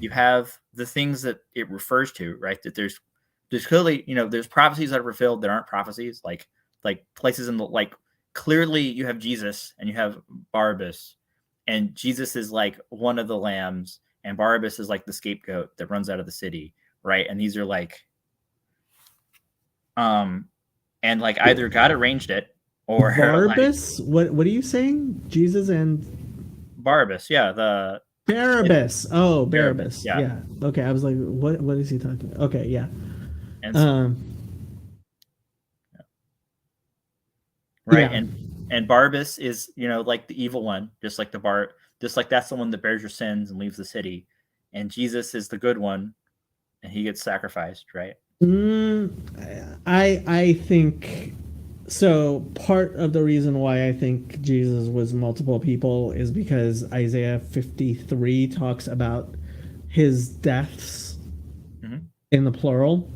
you have the things that it refers to, right? That there's clearly, there's prophecies that are fulfilled that aren't prophecies, like places in the like clearly you have Jesus and you have Barabbas, and Jesus is like one of the lambs, and Barabbas is like the scapegoat that runs out of the city, right? And these are like and like either God arranged it or Barabbas. Like, what are you saying? Jesus and Barabbas, yeah, the Barabbas. Oh, Barabbas. Yeah. Yeah. Okay, I was like, what is he talking about? Okay, yeah. And so, right, yeah. and Barabbas is like the evil one, just like that's the one that bears your sins and leaves the city, and Jesus is the good one, and he gets sacrificed, right? I think so. Part of the reason why I think Jesus was multiple people is because Isaiah 53 talks about his deaths in the plural,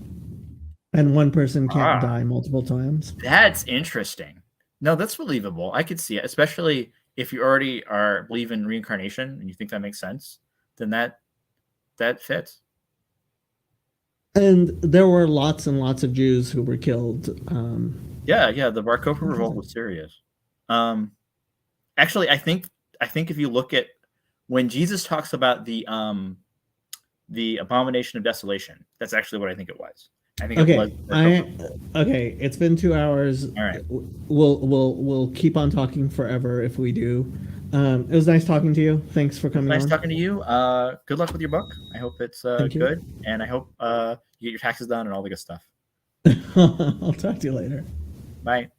and one person can't die multiple times. That's interesting. No, that's believable. I could see it, especially if you already believe in reincarnation and you think that makes sense. Then that fits. And there were lots and lots of Jews who were killed. Yeah, the Bar Kokhba revolt was serious. Actually, I think if you look at when Jesus talks about the abomination of desolation, that's actually what I think it was. I think it was. Okay, it's been 2 hours. All right, we'll keep on talking forever if we do. It was nice talking to you. Thanks for coming. Nice talking to you. Good luck with your book. I hope it's good, and I hope you get your taxes done and all the good stuff. I'll talk to you later. Bye.